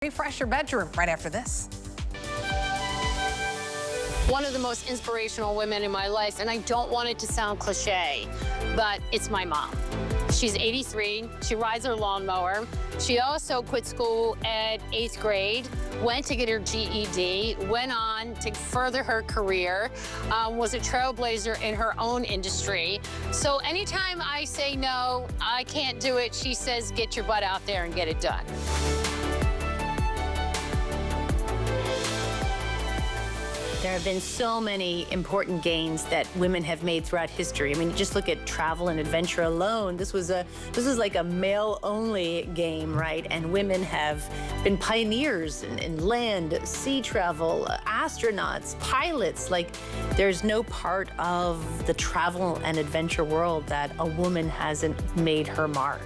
Refresh your bedroom right after this. One of the most inspirational women in my life, and I don't want it to sound cliche, but it's my mom. She's 83, she rides her lawnmower. She also quit school at 8th grade, went to get her GED, went on to further her career, was a trailblazer in her own industry. So anytime I say no, I can't do it, she says, get your butt out there and get it done. There have been so many important gains that women have made throughout history. I mean, just look at travel and adventure alone. This was like a male-only game, right? And women have been pioneers in land, sea travel, astronauts, pilots. Like, there's no part of the travel and adventure world that a woman hasn't made her mark.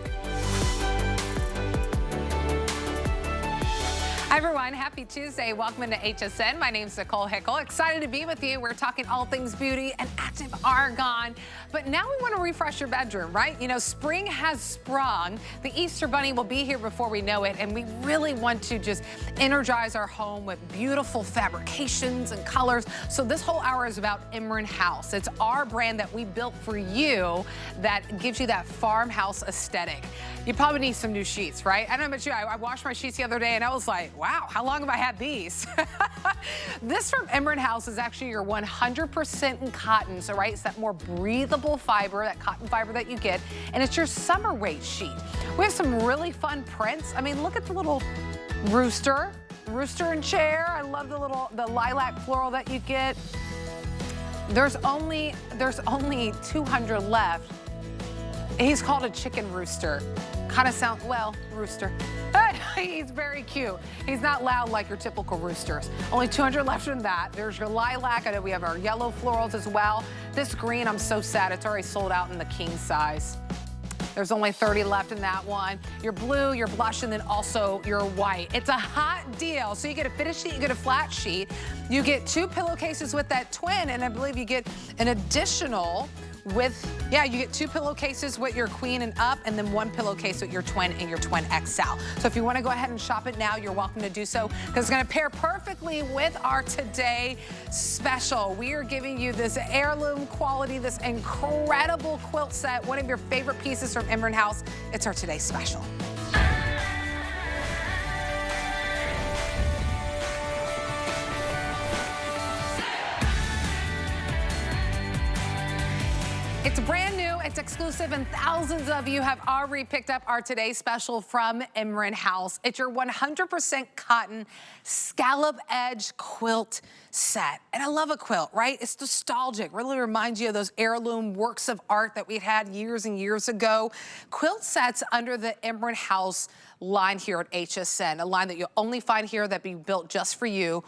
Hi everyone, happy Tuesday. Welcome into HSN. My name's Nicole Hickle. Excited to be with you. We're talking all things beauty and active argon. But now we want to refresh your bedroom, right? You know, spring has sprung. The Easter Bunny will be here before we know it. And we really want to just energize our home with beautiful fabrications and colors. So this whole hour is about Emryn House. It's our brand that we built for you that gives you that farmhouse aesthetic. You probably need some new sheets, right? I don't know about you. I washed my sheets the other day and I was like, wow, how long have I had these? This from Emryn House is actually your 100% in cotton. So, right, it's that more breathable fiber, that cotton fiber that you get. And it's your summer weight sheet. We have some really fun prints. I mean, look at the little rooster and chair. I love the lilac floral that you get. There's only 200 left. He's called a chicken rooster. Kind of sound, well, rooster. He's very cute. He's not loud like your typical roosters. Only 200 left in that. There's your lilac. I know we have our yellow florals as well. This green, I'm so sad. It's already sold out in the king size. There's only 30 left in that one. Your blue, your blush, and then also your white. It's a hot deal. So you get a fitted sheet, you get a flat sheet. You get 2 pillowcases with that twin, and I believe you get an additional you get 2 pillowcases with your queen and up, and then 1 pillowcase with your twin and your twin XL. So if you want to go ahead and shop it now, you're welcome to do so, because it's going to pair perfectly with our today special. We are giving you this heirloom quality, this incredible quilt set, one of your favorite pieces from Emryn House. It's our today special. It's brand new, it's exclusive, and thousands of you have already picked up our today special from Emryn House. It's your 100% cotton scallop edge quilt set. And I love a quilt, right? It's nostalgic, really reminds you of those heirloom works of art that we had years and years ago. Quilt sets under the Emryn House line here at HSN, a line that you'll only find here that be built just for you,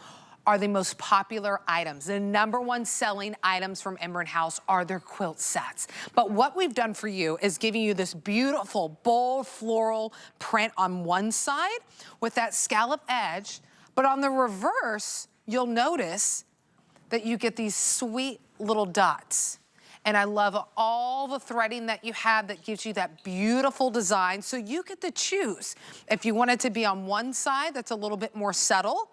are the most popular items. The #1 selling items from Emryn House are their quilt sets. But what we've done for you is giving you this beautiful bold floral print on one side with that scallop edge, but on the reverse, you'll notice that you get these sweet little dots. And I love all the threading that you have that gives you that beautiful design. So you get to choose if you want it to be on one side that's a little bit more subtle,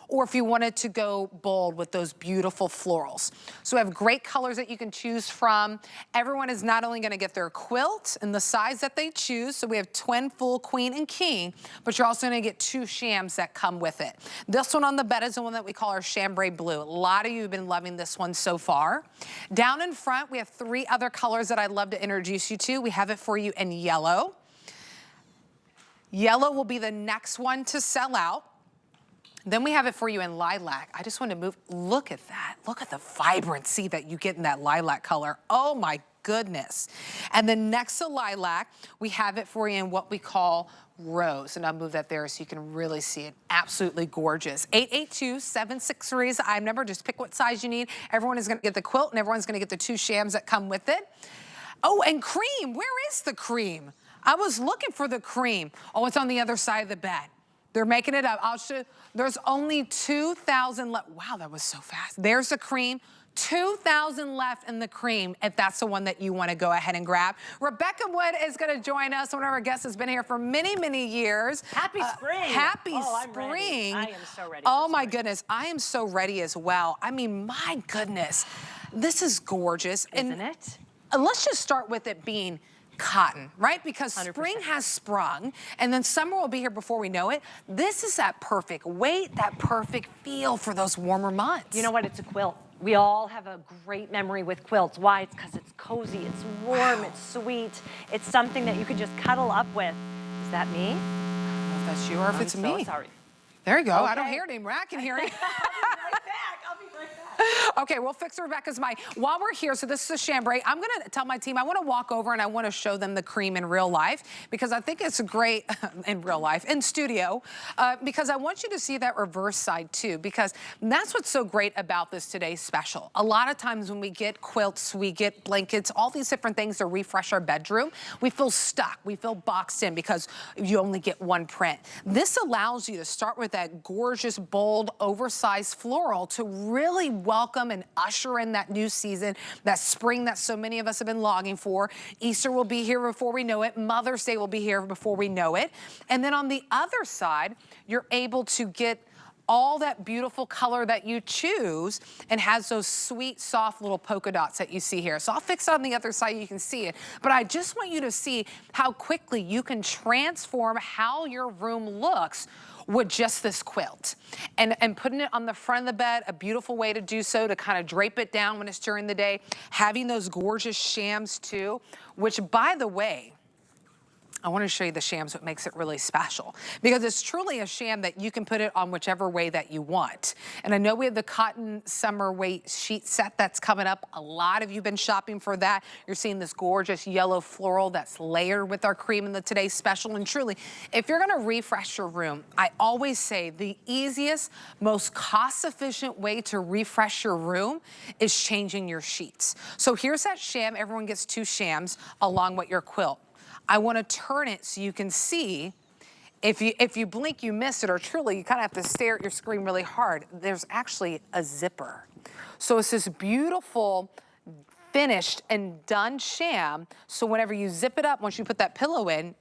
or if you wanted to go bold with those beautiful florals. So we have great colors that you can choose from. Everyone is not only gonna get their quilt in the size that they choose, so we have twin, full, queen, and king, but you're also gonna get 2 shams that come with it. This one on the bed is the one that we call our chambray blue. A lot of you have been loving this one so far. Down in front, we have 3 other colors that I'd love to introduce you to. We have it for you in yellow. Yellow will be the next one to sell out. Then we have it for you in lilac. I just want to move, look at that. Look at the vibrancy that you get in that lilac color. Oh my goodness. And then next to lilac, we have it for you in what we call rose. And I'll move that there so you can really see it. Absolutely gorgeous. 882-763 is the item number. Just pick what size you need. Everyone is gonna get the quilt and everyone's gonna get the 2 shams that come with it. Oh, and cream, where is the cream? I was looking for the cream. Oh, it's on the other side of the bed. They're making it up. I'll show. There's only 2,000 left. Wow, that was so fast. There's the cream. 2,000 left in the cream if that's the one that you want to go ahead and grab. Rebecca Wood is going to join us. One of our guests has been here for many, many years. Happy spring. Happy I'm spring. ready. I am so ready. Oh my goodness. I am so ready as well. I mean, my goodness. This is gorgeous. Isn't it? And let's just start with it being cotton, right? Because 100%. spring has sprung and then summer will be here before we know it. This is that perfect weight, that perfect feel for those warmer months. You know what? It's a quilt. We all have a great memory with quilts. Why? It's because it's cozy, it's warm, it's sweet. It's something that you could just cuddle up with. Is that me? I don't know if that's you or if it's me. I'm so sorry. There you go. Okay. I don't hear it anymore. I can hear it. I'll be right back. Okay, we'll fix Rebecca's mic. While we're here, so this is a chambray. I'm going to tell my team, I want to walk over and I want to show them the cream in real life because I think it's great in real life, in studio, because I want you to see that reverse side too, because that's what's so great about this today's special. A lot of times when we get quilts, we get blankets, all these different things to refresh our bedroom, we feel stuck, we feel boxed in because you only get one print. This allows you to start with that gorgeous, bold, oversized floral to really welcome and usher in that new season, that spring that so many of us have been longing for. Easter will be here before we know it. Mother's Day will be here before we know it. And then on the other side, you're able to get all that beautiful color that you choose and has those sweet, soft little polka dots that you see here. So I'll fix it on the other side, you can see it. But I just want you to see how quickly you can transform how your room looks with just this quilt. And putting it on the front of the bed, a beautiful way to do so, to kind of drape it down when it's during the day. Having those gorgeous shams too, which by the way, I want to show you the shams, what makes it really special. Because it's truly a sham that you can put it on whichever way that you want. And I know we have the cotton summer weight sheet set that's coming up. A lot of you have been shopping for that. You're seeing this gorgeous yellow floral that's layered with our cream in the today's special. And truly, if you're going to refresh your room, I always say the easiest, most cost-efficient way to refresh your room is changing your sheets. So here's that sham. Everyone gets 2 shams along with your quilt. I want to turn it so you can see. If you blink, you miss it, or truly, you kind of have to stare at your screen really hard. There's actually a zipper. So it's this beautiful, finished and done sham. So whenever you zip it up, once you put that pillow in,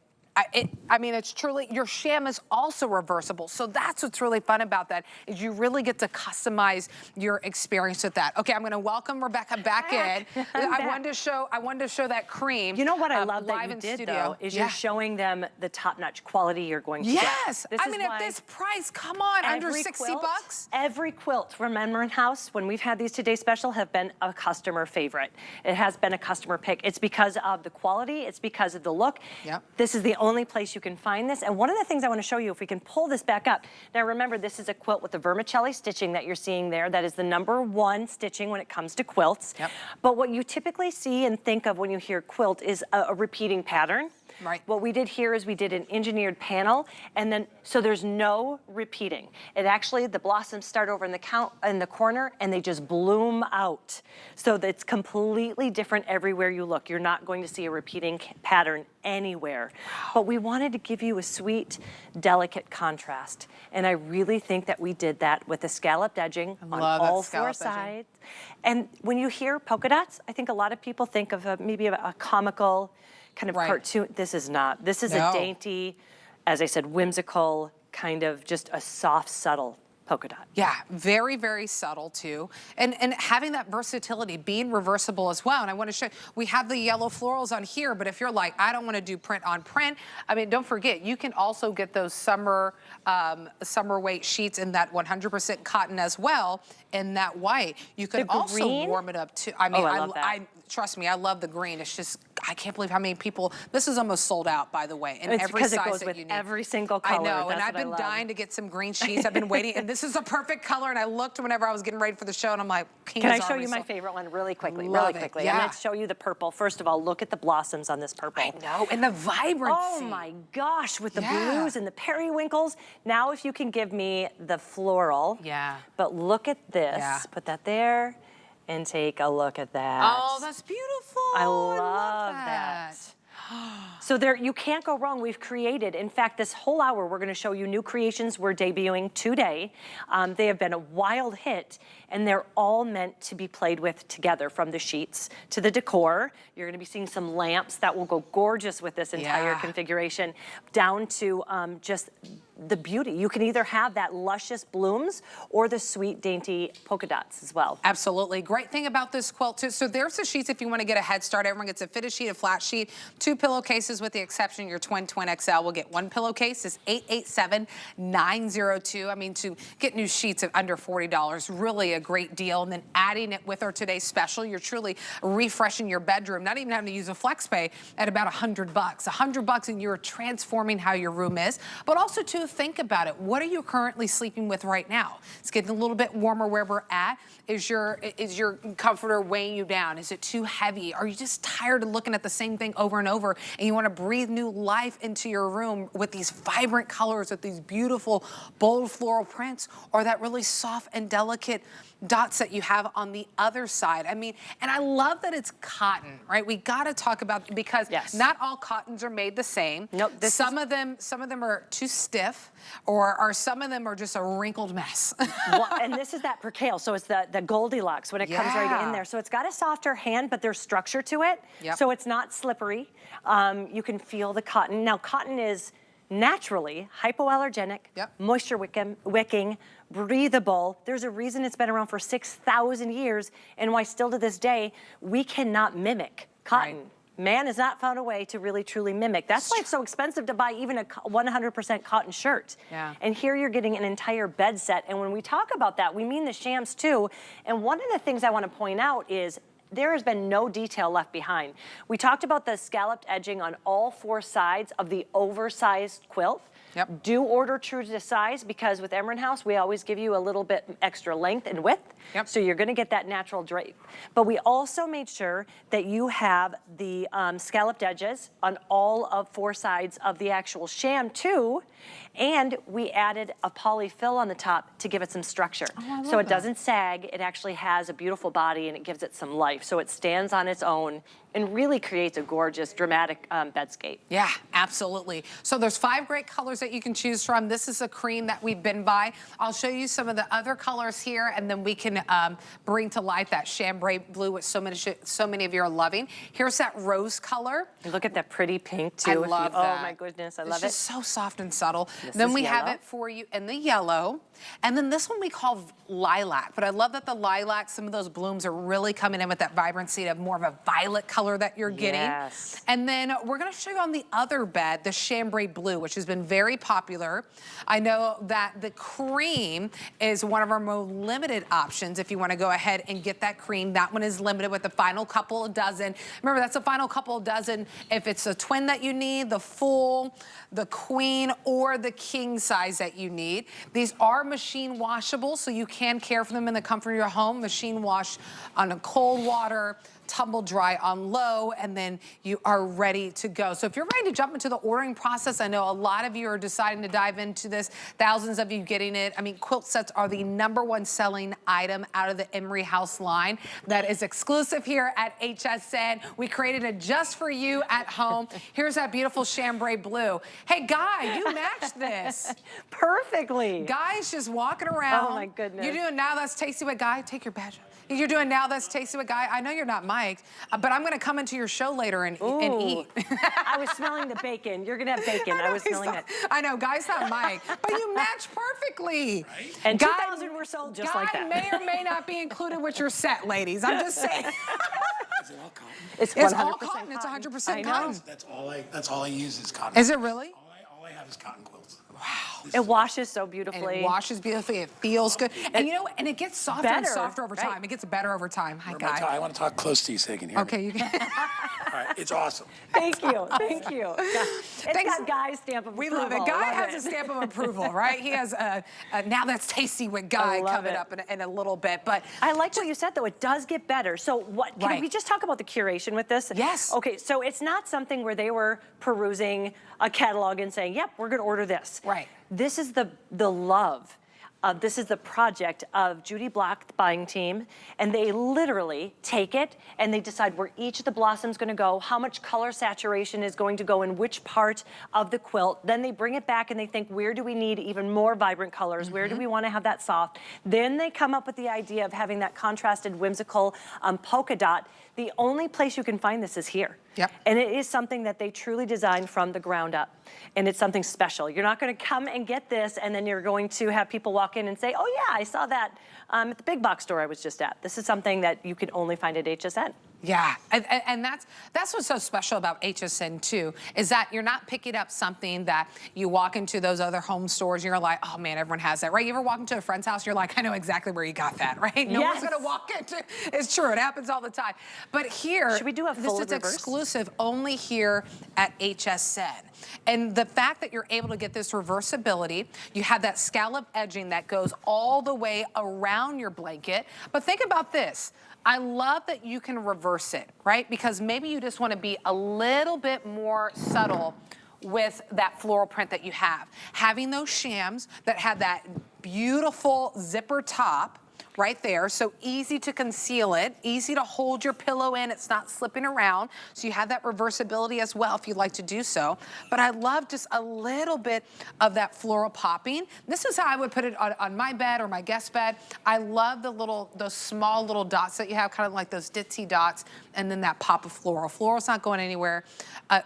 I mean, it's truly, your sham is also reversible. So that's what's really fun about that, is you really get to customize your experience with that. Okay, I'm gonna welcome Rebecca back in. I wanted to show that cream. You know what I love that live you in did studio. though, is you're showing them the top-notch quality you're going to get. Yes, I mean, at this price, come on, under 60 bucks. Every quilt from Emryn House, when we've had these Today Special, have been a customer favorite. It has been a customer pick. It's because of the quality, it's because of the look. Yep. This is the only place you can find this. And one of the things I want to show you, if we can pull this back up. Now remember, this is a quilt with the vermicelli stitching that you're seeing there. That is the #1 stitching when it comes to quilts. Yep. But what you typically see and think of when you hear quilt is a repeating pattern. Right. What we did here is we did an engineered panel, and then, so there's no repeating. It actually, the blossoms start over in the corner, and they just bloom out. So that's completely different everywhere you look. You're not going to see a repeating pattern anywhere. But we wanted to give you a sweet, delicate contrast. And I really think that we did that with the scalloped edging on all 4 sides. And when you hear polka dots, I think a lot of people think of maybe a comical, kind of cartoon. This is not. This is a dainty, as I said, whimsical, kind of just a soft, subtle polka dot. Yeah, very, very subtle too. And having that versatility, being reversible as well. And I want to show, we have the yellow florals on here, but if you're like, I don't want to do print on print, I mean, don't forget, you can also get those summer weight sheets in that 100% cotton as well, in that white. You can also warm it up too. I mean, I love that. Trust me, I love the green. It's just, I can't believe how many people, this is almost sold out, by the way, in it's every because size it goes that with you need. every single color. I know, and That's I've been dying to get some green sheets. I've been waiting, and this is a perfect color, and I looked whenever I was getting ready for the show, and I'm like, Can I show you my favorite one really quickly? Really quickly. Yeah. I'm going to show you the purple. First of all, look at the blossoms on this purple. I know, and the vibrancy. Oh my gosh, with the blues and the periwinkles. Now if you can give me the floral. Yeah. But look at this. Yeah. Put that there and take a look at that. Oh, that's beautiful. I love that. So there, you can't go wrong. We've created, in fact, this whole hour, we're gonna show you new creations we're debuting today. They have been a wild hit, and they're all meant to be played with together, from the sheets to the decor. You're gonna be seeing some lamps that will go gorgeous with this entire configuration, down to just the beauty. You can either have that luscious blooms or the sweet, dainty polka dots as well. Absolutely. Great thing about this quilt too. So there's the sheets if you want to get a head start. Everyone gets a fitted sheet, a flat sheet, 2 pillowcases with the exception your twin XL will get 1 pillowcase. Is $887,902. I mean, to get new sheets at under $40, really a great deal. And then adding it with our today's special, you're truly refreshing your bedroom, not even having to use a flex pay at about $100. $100 and you're transforming how your room is. But also too, think about it. What are you currently sleeping with right now? It's getting a little bit warmer where we're at. Is your comforter weighing you down? Is it too heavy? Are you just tired of looking at the same thing over and over and you want to breathe new life into your room with these vibrant colors, with these beautiful, bold floral prints, or that really soft and delicate dots that you have on the other side? I mean, and I love that it's cotton, right? We got to talk about, because not all cottons are made the same. Nope. Some of them are too stiff, or some of them are just a wrinkled mess. Well, and this is that percale, so it's the Goldilocks when it comes right in there. So it's got a softer hand, but there's structure to it, so it's not slippery. You can feel the cotton. Now, cotton is naturally hypoallergenic, moisture wicking, breathable. There's a reason it's been around for 6,000 years, and why still to this day we cannot mimic cotton. Man has not found a way to really truly mimic. That's why it's so expensive to buy even a 100% cotton shirt. And here you're getting an entire bed set. And when we talk about that, we mean the shams too. And one of the things I want to point out is there has been no detail left behind. We talked about the scalloped edging on all 4 sides of the oversized quilt. Do order true to size, because with Emryn House, we always give you a little bit extra length and width. So you're gonna get that natural drape. But we also made sure that you have the scalloped edges on all of 4 sides of the actual sham too. And we added a polyfill on the top to give it some structure. So it doesn't sag, it actually has a beautiful body and it gives it some life. So it stands on its own and really creates a gorgeous, dramatic bedscape. Yeah, absolutely. So there's 5 great colors that you can choose from. This is a cream that we've been by. I'll show you some of the other colors here, and then we can bring to life that chambray blue, which so many of you are loving. Here's that rose color. And look at that pretty pink too. I love that. Oh my goodness, I love it. It's just so soft and subtle. Then we have it for you in the yellow. And then this one we call lilac. But I love that the lilac, some of those blooms are really coming in with that vibrancy of more of a violet color that you're getting. And then we're gonna show you on the other bed, the chambray blue, which has been very popular. I know that the cream is one of our more limited options if you wanna go ahead and get that cream. That one is limited with the final couple of dozen. Remember, that's a final couple of dozen if it's a twin that you need, the full, the queen, or the king size that you need. These are machine washable, so you can care for them in the comfort of your home. Machine wash on a cold water, tumble dry on low, and then you are ready to go. So if you're ready to jump into the ordering process, I know a lot of you are deciding to dive into this, thousands of you getting it. I mean, quilt sets are the #1 selling item out of the Emryn House line that is exclusive here at HSN. We created it just for you at home. Here's that beautiful chambray blue. Hey, Guy, you matched this. Perfectly. Guy's just walking around. Oh my goodness. You're doing Now That's Tasty with Guy. Take your badge. You're doing Now That's Tasty with Guy. I know you're not mic'd, but I'm gonna come into your show later and eat. I was smelling the bacon. You're gonna have bacon. I was smelling it. I know, Guy's not mic'd, but you match perfectly. Right? And 2,000 were sold just like that. Guy may or may not be included with your set, ladies. I'm just saying. Is it all cotton? It's all cotton. It's 100% cotton. That's all I use is cotton. Is it really? All I have is cotton quilts. Wow. It washes so beautifully. And it washes beautifully. It feels good. And you know, and it gets softer and softer over time. It gets better over time. Hi, Guy. I want to talk close to you so you can hear me. Okay, you can. All right, it's awesome. Thank you. Thank you. It's got Guy's stamp of approval. We love it. Guy has a stamp of approval, right? He has a Now That's Tasty with Guy coming up in a little bit. But I like what you said, though. It does get better. So what? Can we just talk about the curation with this? Yes. Okay, so it's not something where they were perusing a catalog and saying, yep, we're going to order this. Right. This is the love This is the project of Judy Block, the buying team, and they literally take it and they decide where each of the blossoms going to go, how much color saturation is going to go in which part of the quilt. Then they bring it back and they think, where do we need even more vibrant colors? Where do we want to have that soft? Then they come up with the idea of having that contrasted, whimsical polka dot. The only place you can find this is here. Yep. And it is something that they truly designed from the ground up. And it's something special. You're not going to come and get this and then you're going to have people walk in and say, oh yeah, I saw that at the big box store I was just at. This is something that you can only find at HSN. Yeah, and that's what's so special about HSN too, is that you're not picking up something that you walk into those other home stores and you're like, oh man, everyone has that, right? You ever walk into a friend's house, you're like, I know exactly where you got that, right? No one's gonna walk into, it's true, it happens all the time. But here, should we do a full this is reverse? Exclusive only here at HSN. And the fact that you're able to get this reversibility, you have that scallop edging that goes all the way around your blanket. But think about this. I love that you can reverse it, right? Because maybe you just want to be a little bit more subtle with that floral print that you have. Having those shams that have that beautiful zipper top right there, so easy to conceal it, easy to hold your pillow in, it's not slipping around, so you have that reversibility as well if you'd like to do so. But I love just a little bit of that floral popping. This is how I would put it on my bed or my guest bed. I love those small little dots that you have, kind of like those ditzy dots, and then that pop of floral. Floral's not going anywhere.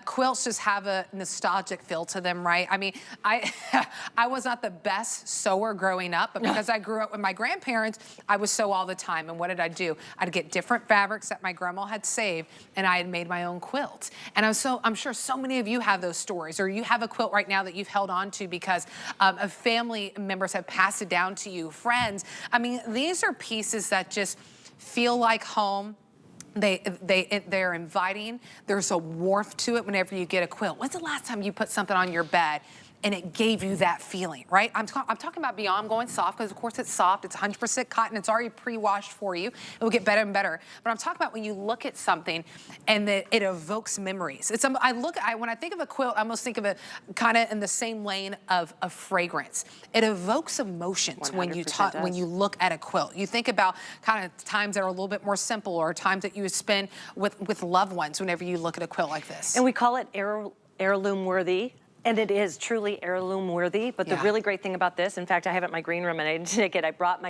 Quilts just have a nostalgic feel to them, right? I mean, I was not the best sewer growing up, but because I grew up with my grandparents, I would sew all the time. And what did I do? I'd get different fabrics that my grandma had saved, and I had made my own quilt. And I'm sure so many of you have those stories, or you have a quilt right now that you've held on to because of family members have passed it down to you, friends. I mean, these are pieces that just feel like home. They're inviting. There's a warmth to it whenever you get a quilt. When's the last time you put something on your bed and it gave you that feeling, right? I'm talking about beyond going soft, because of course it's soft, it's 100% cotton, it's already pre-washed for you. It will get better and better. But I'm talking about when you look at something and that it evokes memories. When I think of a quilt, I almost think of it kind of in the same lane of fragrance. It evokes emotions when you look at a quilt. You think about kind of times that are a little bit more simple, or times that you would spend with loved ones whenever you look at a quilt like this. And we call it heirloom worthy. And it is truly heirloom worthy, but the really great thing about this, in fact, I have it in my green room and I didn't take it. I brought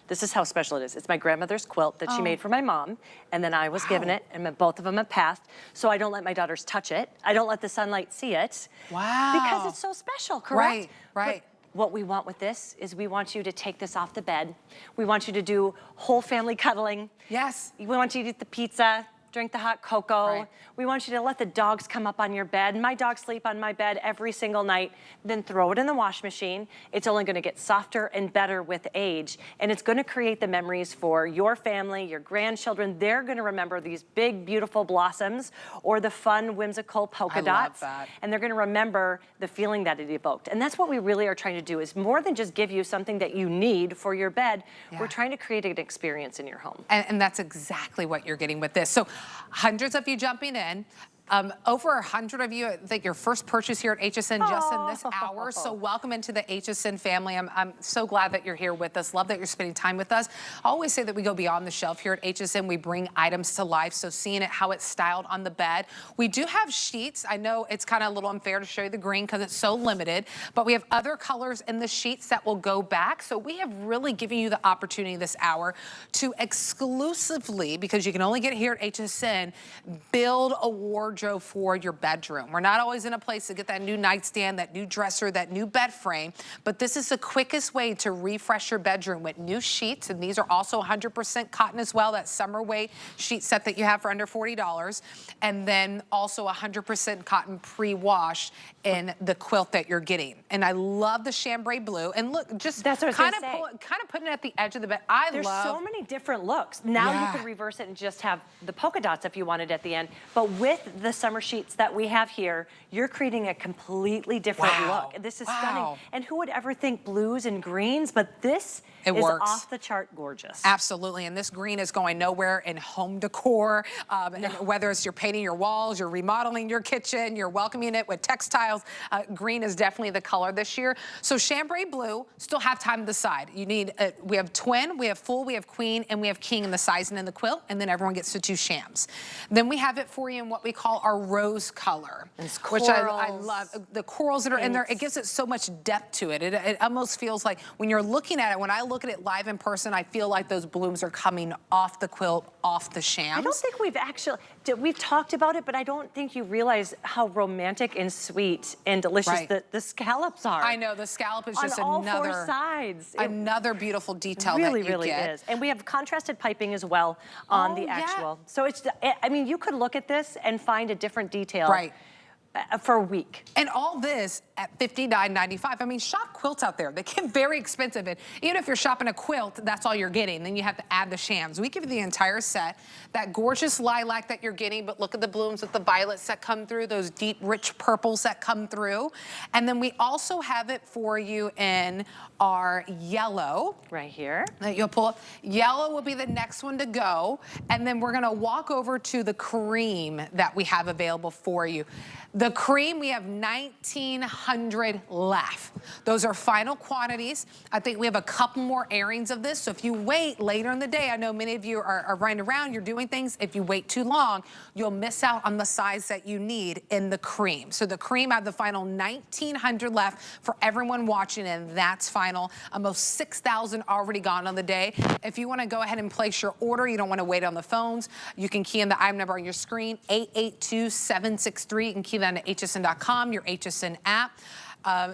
this is how special it is. It's my grandmother's quilt that she made for my mom, and then I was given it, and both of them have passed, so I don't let my daughters touch it. I don't let the sunlight see it. Wow. Because it's so special, correct? Right. But what we want with this is we want you to take this off the bed. We want you to do whole family cuddling. Yes. We want you to eat the pizza, drink the hot cocoa. Right. We want you to let the dogs come up on your bed. My dogs sleep on my bed every single night. Then throw it in the wash machine. It's only gonna get softer and better with age. And it's gonna create the memories for your family, your grandchildren. They're gonna remember these big, beautiful blossoms or the fun, whimsical polka dots. I love that. And they're gonna remember the feeling that it evoked. And that's what we really are trying to do, is more than just give you something that you need for your bed. Yeah. We're trying to create an experience in your home. And that's exactly what you're getting with this. So hundreds of you jumping in. Over 100 of you, I think your first purchase here at HSN just in this hour. So welcome into the HSN family. I'm so glad that you're here with us. Love that you're spending time with us. I always say that we go beyond the shelf here at HSN. We bring items to life. So seeing it, how it's styled on the bed. We do have sheets. I know it's kind of a little unfair to show you the green because it's so limited, but we have other colors in the sheets that will go back. So we have really given you the opportunity this hour to exclusively, because you can only get it here at HSN, build a wardrobe for your bedroom. We're not always in a place to get that new nightstand, that new dresser, that new bed frame, but this is the quickest way to refresh your bedroom with new sheets, and these are also 100% cotton as well, that summer weight sheet set that you have for under $40, and then also 100% cotton pre-washed in the quilt that you're getting. And I love the chambray blue, and look, just kind of putting it at the edge of the bed. There's so many different looks. Now you can reverse it and just have the polka dots if you wanted at the end, but with the summer sheets that we have here, you're creating a completely different look. This is stunning. And who would ever think blues and greens, but this is off the chart gorgeous. Absolutely, and this green is going nowhere in home decor. And whether it's you're painting your walls, you're remodeling your kitchen, you're welcoming it with textile styles. Green is definitely the color this year. So chambray blue, still have time to decide. You need, we have twin, we have full, we have queen, and we have king in the sizing and the quilt, and then everyone gets to 2 shams. Then we have it for you in what we call our rose color, which I love. The corals that are in there, it gives it so much depth to it. It almost feels like when you're looking at it, when I look at it live in person, I feel like those blooms are coming off the quilt, off the shams. I don't think we've talked about it, but I don't think you realize how romantic and sweet and delicious the scallops are. I know, the scallop is just on all another 4 sides. Another beautiful detail really, that you really get. is. And we have contrasted piping as well on the actual. So it's, I mean, you could look at this and find a different detail for a week. And all this at $59.95. I mean, shop quilts out there. They get very expensive. And even if you're shopping a quilt, that's all you're getting. Then you have to add the shams. We give you the entire set. That gorgeous lilac that you're getting, but look at the blooms with the violets that come through, those deep, rich purples that come through. And then we also have it for you in our yellow. Right here. That you'll pull up. Yellow will be the next one to go. And then we're gonna walk over to the cream that we have available for you. The cream, we have 1,900 left. Those are final quantities. I think we have a couple more airings of this. So if you wait later in the day, I know many of you are running around, you're doing things. If you wait too long, you'll miss out on the size that you need in the cream. So the cream, I have the final 1,900 left for everyone watching, and that's final. Almost 6,000 already gone on the day. If you want to go ahead and place your order, you don't want to wait on the phones, you can key in the item number on your screen, 882-763. You can key that into hsn.com, your HSN app.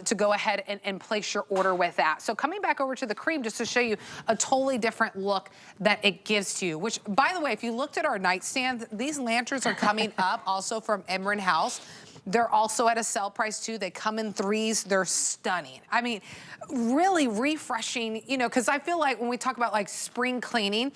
To go ahead and place your order with that. So coming back over to the cream, just to show you a totally different look that it gives to you, which, by the way, if you looked at our nightstand, these lanterns are coming up also from Emryn House. They're also at a sale price too. They come in 3s. They're stunning. I mean, really refreshing, you know, because I feel like when we talk about like spring cleaning,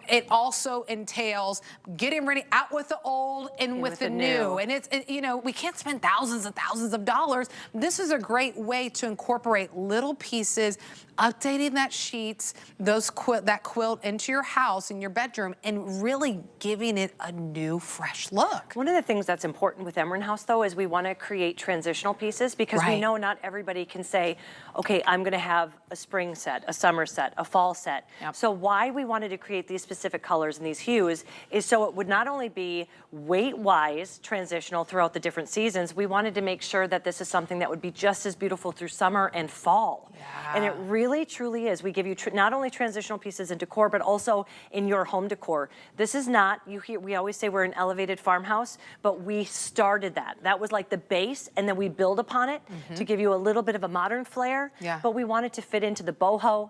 it also entails getting ready out with the old and with the new. And it's, you know, we can't spend thousands and thousands of dollars. This is a great way to incorporate little pieces, updating that sheets, that quilt into your house, in your bedroom, and really giving it a new, fresh look. One of the things that's important with Emryn House, though, is we want to create transitional pieces because we know not everybody can say, okay, I'm going to have a spring set, a summer set, a fall set. So why we wanted to create these specific colors and these hues is so it would not only be weight-wise transitional throughout the different seasons, we wanted to make sure that this is something that would be just as beautiful through summer and fall. And it really, truly is. We give you not only transitional pieces in decor, but also in your home decor. This is not, we always say we're an elevated farmhouse, but we started that. That was like the base, and then we build upon it to give you a little bit of a modern flair, but we wanted to fit into the boho,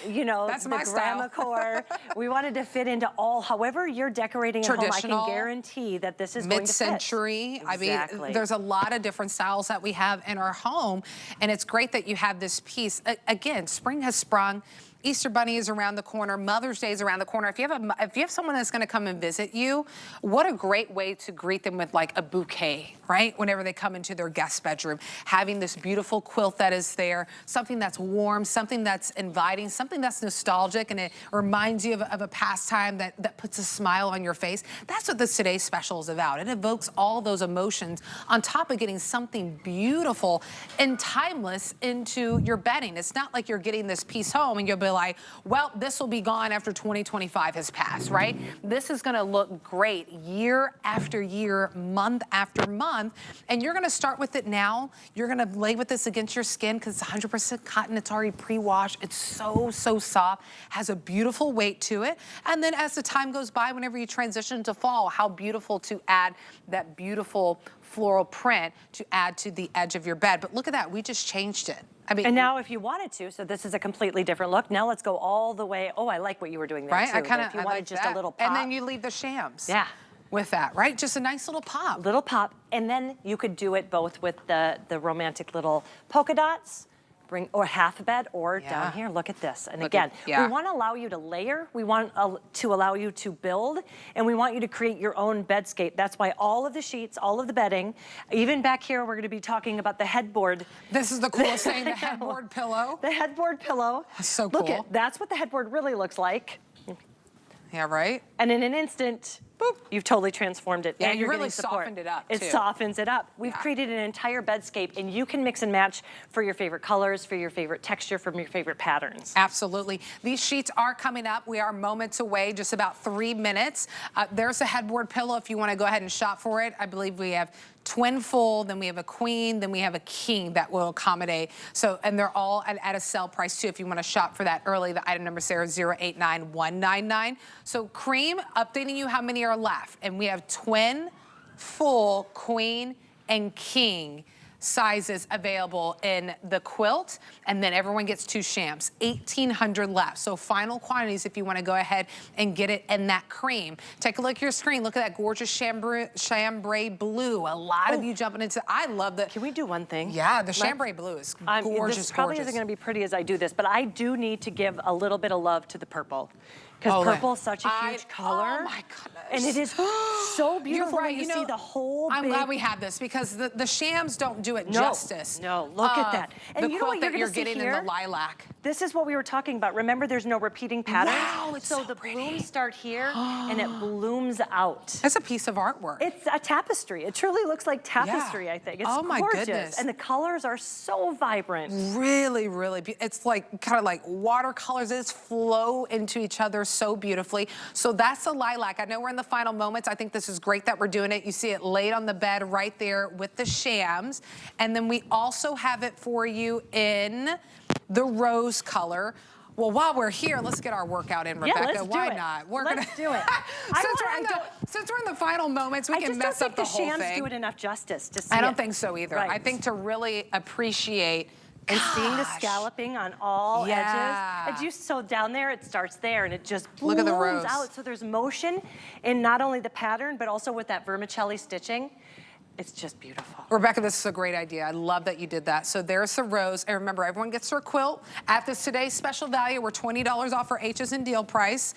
you know, the grandma core. We wanted to fit into all, however you're decorating at home, I can guarantee that this is going to fit. Mid-century. I mean, there's a lot of different styles that we have in our home, and it's great that you have this piece. Again, spring has sprung. Easter Bunny is around the corner. Mother's Day is around the corner. If you have someone that's going to come and visit you, what a great way to greet them with like a bouquet, right? Whenever they come into their guest bedroom, having this beautiful quilt that is there, something that's warm, something that's inviting, something that's nostalgic, and it reminds you of a past time that puts a smile on your face. That's what this Today's Special is about. It evokes all those emotions on top of getting something beautiful and timeless into your bedding. It's not like you're getting this piece home and you'll be like, well, this will be gone after 2025 has passed, right? This is gonna look great year after year, month after month, and you're gonna start with it now. You're gonna lay with this against your skin because it's 100% cotton, it's already pre-washed, it's so, so soft, has a beautiful weight to it, and then as the time goes by, whenever you transition to fall, how beautiful to add that beautiful floral print to add to the edge of your bed. But look at that, we just changed it. I mean, and now if you wanted to, so this is a completely different look. Now let's go all the way. Oh, I like what you were doing there right? too. If you wanted like just that. a little pop. And then you leave the shams. Yeah. With that, right? Just a nice little pop. Little pop. And then you could do it both with the romantic little polka dots, or half a bed, or down here, look at this. And again, we want to allow you to layer, we want to allow you to build, and we want you to create your own bedscape. That's why all of the sheets, all of the bedding, even back here, we're going to be talking about the headboard. This is the coolest thing, the headboard pillow. The headboard pillow. That's so cool. Look, that's what the headboard really looks like. Yeah, right? And in an instant, boop, you've totally transformed it. Yeah, and you you're really getting support. softened it up, It too. softens it up. We've created an entire bedscape, and you can mix and match for your favorite colors, for your favorite texture, from your favorite patterns. Absolutely. These sheets are coming up. We are moments away, just about 3 minutes. There's a headboard pillow if you want to go ahead and shop for it. I believe we have twin full, then we have a queen, then we have a king that will accommodate. So, and they're all at a sale price too if you want to shop for that early. The item number, Sarah, 089199. So cream, updating you how many are left. And we have twin, full, queen, and king sizes available in the quilt, and then everyone gets 2 shams. 1,800 left. So final quantities if you want to go ahead and get it in that cream. Take a look at your screen. Look at that gorgeous chambray blue. A lot of you jumping into. I love the. Can we do one thing? Yeah, the chambray blue is gorgeous. This probably isn't going to be pretty as I do this, but I do need to give a little bit of love to the purple. Because purple is such a huge color. Oh my goodness. And it is so beautiful You're right. when you see the whole I'm big... glad we have this because the shams don't do it justice. No, look at that. And the you know quilt what that you're getting here? in the lilac. This is what we were talking about. Remember, there's no repeating patterns. Wow, it's so the pretty. blooms start here and it blooms out. That's a piece of artwork. It's a tapestry. It truly looks like tapestry, Yeah. I think. It's Oh my gorgeous. goodness. And the colors are so vibrant. Really, really beautiful. It's like kind of like watercolors. They just flow into each other so beautifully. So that's the lilac. I know we're in the final moments. I think this is great that we're doing it. You see it laid on the bed right there with the shams. And then we also have it for you in the rose color. Well, while we're here, let's get our workout in, Rebecca. Let's do Why it. not? Let's do it. Since we're in the final moments, we can mess up the whole thing. I just don't think the shams do it enough justice to see I don't it. think so either. Right. I think to really appreciate and seeing the scalloping on all edges. Yeah. So down there, it starts there, and it just Look at the blooms rose. out. So there's motion in not only the pattern, but also with that vermicelli stitching. It's just beautiful. Rebecca, this is a great idea. I love that you did that. So there's the rose. And remember, everyone gets their quilt. At this today's special value, we're $20 off our HSN deal price.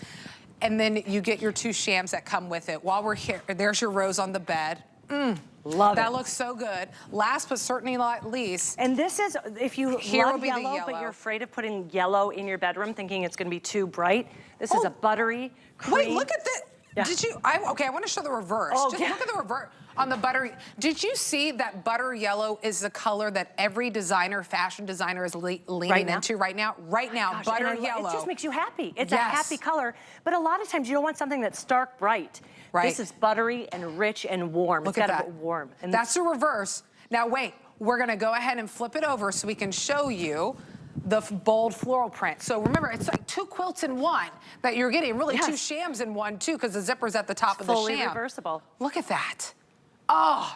And then you get your 2 shams that come with it. While we're here, there's your rose on the bed. Love it. That looks so good. Last but certainly not least. And this is, if you Here will love be the yellow, but yellow. you're afraid of putting yellow in your bedroom, thinking it's going to be too bright, this is a buttery cream. Wait, look at this. Yeah. Did you, okay, I want to show the reverse. Oh, Just yeah. look at the reverse on the buttery. Did you see that butter yellow is the color that every designer, fashion designer is leaning into right now? Right now, Gosh, butter and yellow. It just makes you happy. It's Yes. a happy color. But a lot of times you don't want something that's stark bright. Right. This is buttery and rich and warm. Look it's at got that. to be warm. And That's the reverse. Now wait, we're gonna go ahead and flip it over so we can show you the bold floral print. So remember, it's like 2 quilts in one that you're getting, really 2 shams in one too, because the zipper's at the top of the fully sham. reversible. Look at that. Oh,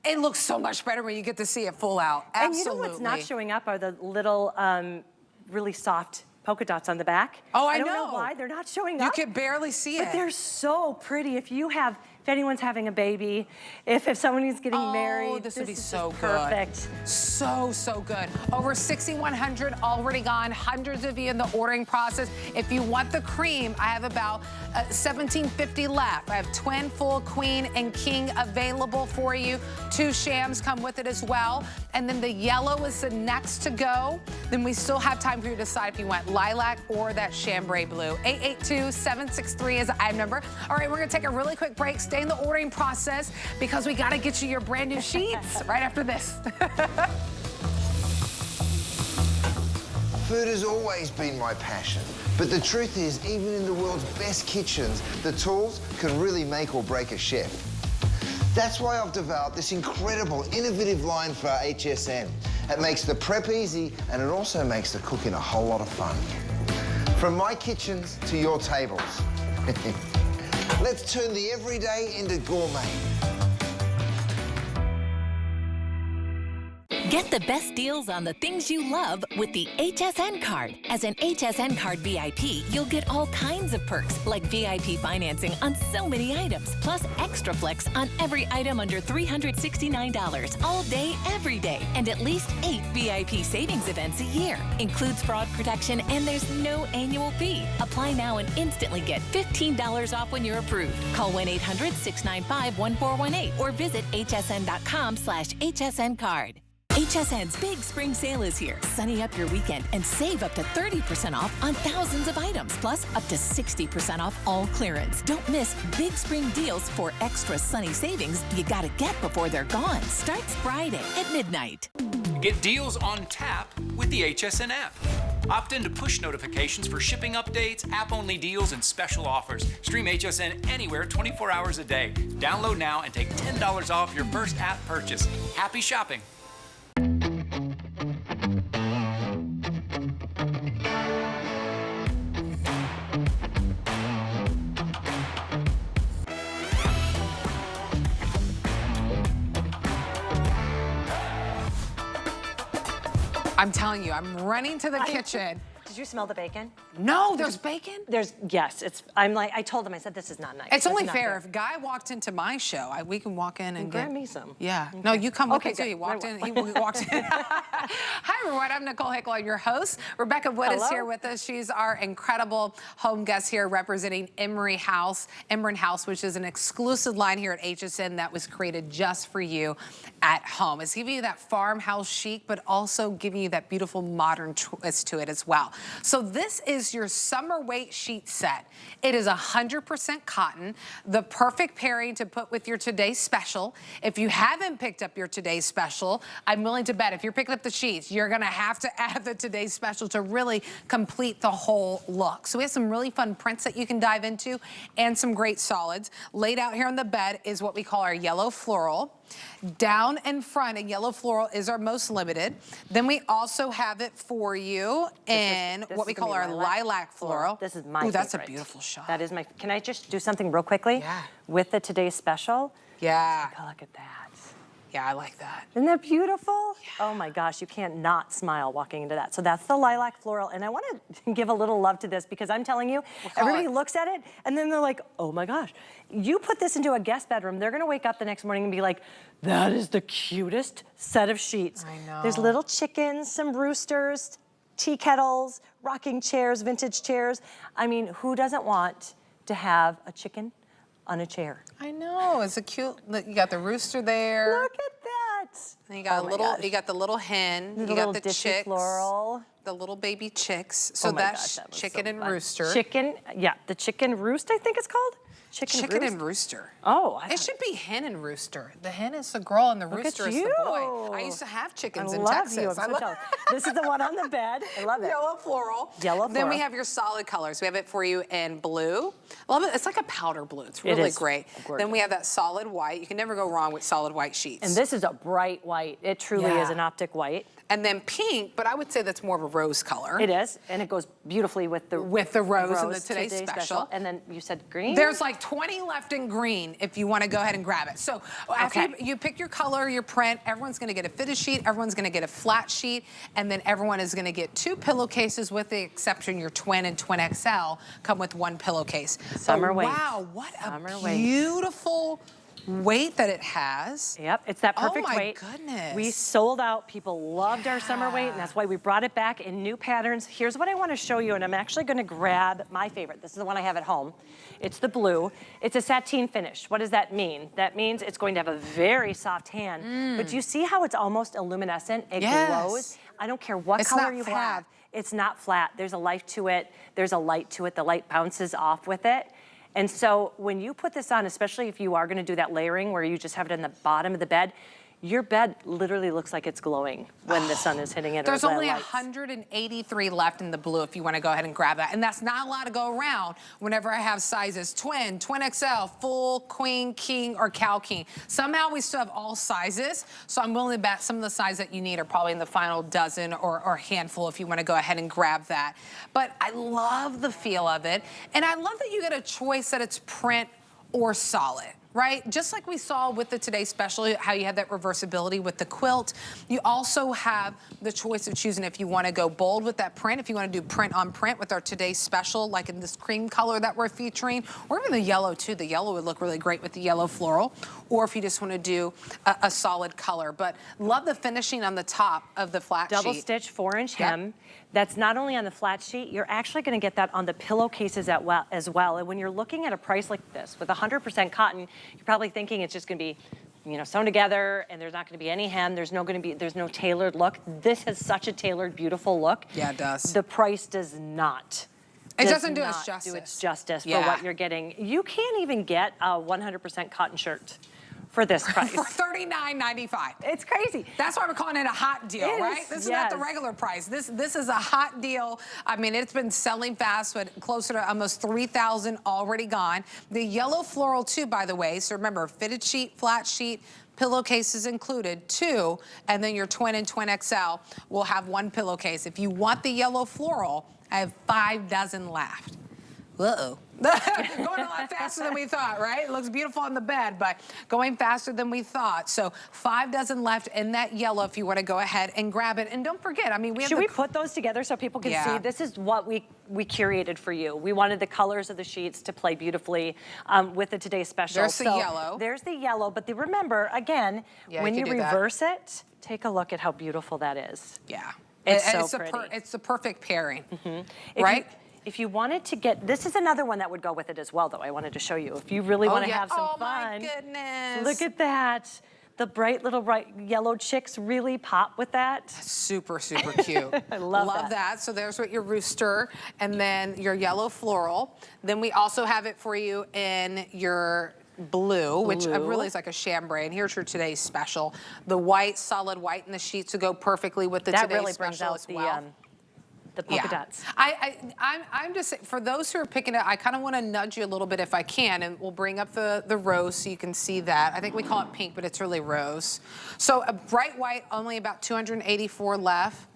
it looks so much better when you get to see it full out. Absolutely. And you know what's not showing up are the little really soft polka dots on the back. Oh, I don't know. know why they're not showing You up. can barely see it. But they're so pretty. If anyone's having a baby, if somebody's getting married, this would be is so just good. perfect. So good. Over 6,100 already gone. Hundreds of you in the ordering process. If you want the cream, I have about 1,750 left. I have twin, full, queen, and king available for you. 2 shams come with it as well. And then the yellow is the next to go. Then we still have time for you to decide if you want lilac or that chambray blue. 882-763 is the item number. All right, we're gonna take a really quick break. Stay in the ordering process because we gotta get you your brand new sheets right after this. Food has always been my passion, but the truth is, even in the world's best kitchens, the tools can really make or break a chef. That's why I've developed this incredible, innovative line for HSN. It makes the prep easy, and it also makes the cooking a whole lot of fun. From my kitchens to your tables. Let's turn the everyday into gourmet. Get the best deals on the things you love with the HSN card. As an HSN card VIP, you'll get all kinds of perks like VIP financing on so many items, plus extra flex on every item under $369 all day, every day, and at least 8 VIP savings events a year. Includes fraud protection and there's no annual fee. Apply now and instantly get $15 off when you're approved. Call 1-800-695-1418 or visit hsn.com/HSN card. HSN's big spring sale is here. Sunny up your weekend and save up to 30% off on thousands of items, plus up to 60% off all clearance. Don't miss big spring deals for extra sunny savings you gotta get before they're gone. Starts Friday at midnight. Get deals on tap with the HSN app. Opt into push notifications for shipping updates, app-only deals, and special offers. Stream HSN anywhere 24 hours a day. Download now and take $10 off your first app purchase. Happy shopping. I'm telling you, I'm running to the kitchen. Did you smell the bacon? No, there's bacon? Yes, I told him, I said, this is not nice. It's only not fair fair. if a guy walked into my show, we can walk in and grab get me some. Yeah. Okay. No, you come with Okay, me too. good. He walked in. He walked in. Hi, everyone. I'm Nicole Hickle, I'm your host. Rebecca Wood is here with us. She's our incredible home guest here representing Emryn House, which is an exclusive line here at HSN that was created just for you at home. It's giving you that farmhouse chic, but also giving you that beautiful modern twist to it as well. So this is your summer weight sheet set. It is 100% cotton, the perfect pairing to put with your today's special. If you haven't picked up your today's special, I'm willing to bet if you're picking up the sheets, you're gonna have to add the today's special to really complete the whole look. So we have some really fun prints that you can dive into and some great solids. Laid out here on the bed is what we call our yellow floral. Down in front, a yellow floral is our most limited. Then we also have it for you in what we call our lilac floral. This is my favorite. Ooh, that's a favorite. beautiful shot. That is can I just do something real quickly? Yeah. With the today's special? Yeah. Take a look at that. Yeah, I like that. Isn't that beautiful? Yeah. Oh my gosh, you can't not smile walking into that. So that's the lilac floral. And I want to give a little love to this because I'm telling you, everybody looks at it and then they're like, oh my gosh. You put this into a guest bedroom, they're gonna wake up the next morning and be like, that is the cutest set of sheets. I know. There's little chickens, some roosters, tea kettles, rocking chairs, vintage chairs. I mean, who doesn't want to have a chicken on a chair? I know, it's a cute, you got the rooster there. Look at that. And you got you got the little hen, you got the dishy chicks. Floral. The little baby chicks. So Oh my that's gosh, that was chicken so and fun. rooster. Chicken, yeah, the chicken roost, I think it's called. Chicken and rooster. Oh, it should be hen and rooster. The hen is the girl and the rooster is the boy. I used to have chickens in Texas. You. I'm so jealous. This is the one on the bed. I love it. Yellow floral. Yellow floral. Then we have your solid colors. We have it for you in blue. Love it. It's like a powder blue. It's really great. Gorgeous. Then we have that solid white. You can never go wrong with solid white sheets. And this is a bright white. It truly is an optic white. And then pink, but I would say that's more of a rose color. It is, and it goes beautifully with the rose and the today's special. And then you said green? There's like 20 left in green if you want to go ahead and grab it. So after you pick your color, your print, everyone's going to get a fitted sheet, everyone's going to get a flat sheet, and then everyone is going to get 2 pillowcases with the exception your twin and twin XL come with 1 pillowcase. Summer weight. Wow, what a beautiful weight that it has. Yep, it's that perfect weight. Oh my goodness. We sold out. People loved our summer weight, and that's why we brought it back in new patterns. Here's what I want to show you, and I'm actually going to grab my favorite. This is the one I have at home. It's the blue. It's a sateen finish. What does that mean? That means it's going to have a very soft hand. But you see how it's almost luminescent? It glows. I don't care what color you have. It's not flat. There's a life to it. There's a light to it. The light bounces off with it. And so when you put this on, especially if you are gonna do that layering where you just have it in the bottom of the bed, your bed literally looks like it's glowing when the sun is hitting it. There's only 183 left in the blue if you want to go ahead and grab that. And that's not a lot to go around whenever I have sizes twin, twin XL, full, queen, king, or cow king. Somehow we still have all sizes. So I'm willing to bet some of the sizes that you need are probably in the final dozen or handful if you want to go ahead and grab that. But I love the feel of it. And I love that you get a choice that it's print or solid. Right? Just like we saw with the Today Special, how you have that reversibility with the quilt, you also have the choice of choosing if you want to go bold with that print, if you want to do print on print with our Today Special, like in this cream color that we're featuring, or even the yellow too. The yellow would look really great with the yellow floral, or if you just want to do a solid color. But love the finishing on the top of the flat sheet. Double stitch 4-inch hem. That's not only on the flat sheet, you're actually going to get that on the pillowcases as well. And when you're looking at a price like this with 100% cotton, you're probably thinking it's just going to be sewn together, and there's not going to be any hem. There's no tailored look. This has such a tailored, beautiful look. Yeah, it does. The price does not. It doesn't do its justice for what you're getting. You can't even get a 100% cotton shirt for this price. For $39.95. It's crazy. That's why we're calling it a hot deal, right? This is not the regular price. This is a hot deal. I mean, it's been selling fast, but closer to almost 3,000 already gone. The yellow floral too, by the way. So remember, fitted sheet, flat sheet, pillowcases included, 2, and then your twin and twin XL will have 1 pillowcase. If you want the yellow floral, I have 5 dozen left. Uh-oh. Going a lot faster than we thought, right? It looks beautiful on the bed, but going faster than we thought. So 5 dozen left in that yellow if you want to go ahead and grab it. And don't forget, I mean, we have Should we put those together so people can see? This is what we curated for you. We wanted the colors of the sheets to play beautifully with the Today Special. There's the yellow. There's the yellow, but remember, again, when you reverse it, take a look at how beautiful that is. Yeah. It's so pretty. It's the perfect pairing, right? If you wanted to get, this is another one that would go with it as well, though. I wanted to show you. If you really want to have some fun. Oh, my goodness. Look at that. The bright yellow chicks really pop with that. Super, super cute. I love that. So there's what your rooster, and then your yellow floral. Then we also have it for you in your blue, which really is like a chambray. And here's your Today's Special. The white, solid white in the sheets to go perfectly with the Today's Special as well. The polka dots. I'm just saying, for those who are picking it, I kind of want to nudge you a little bit if I can, and we'll bring up the rose so you can see that. I think we call it pink, but it's really rose. So a bright white, only about 284 left.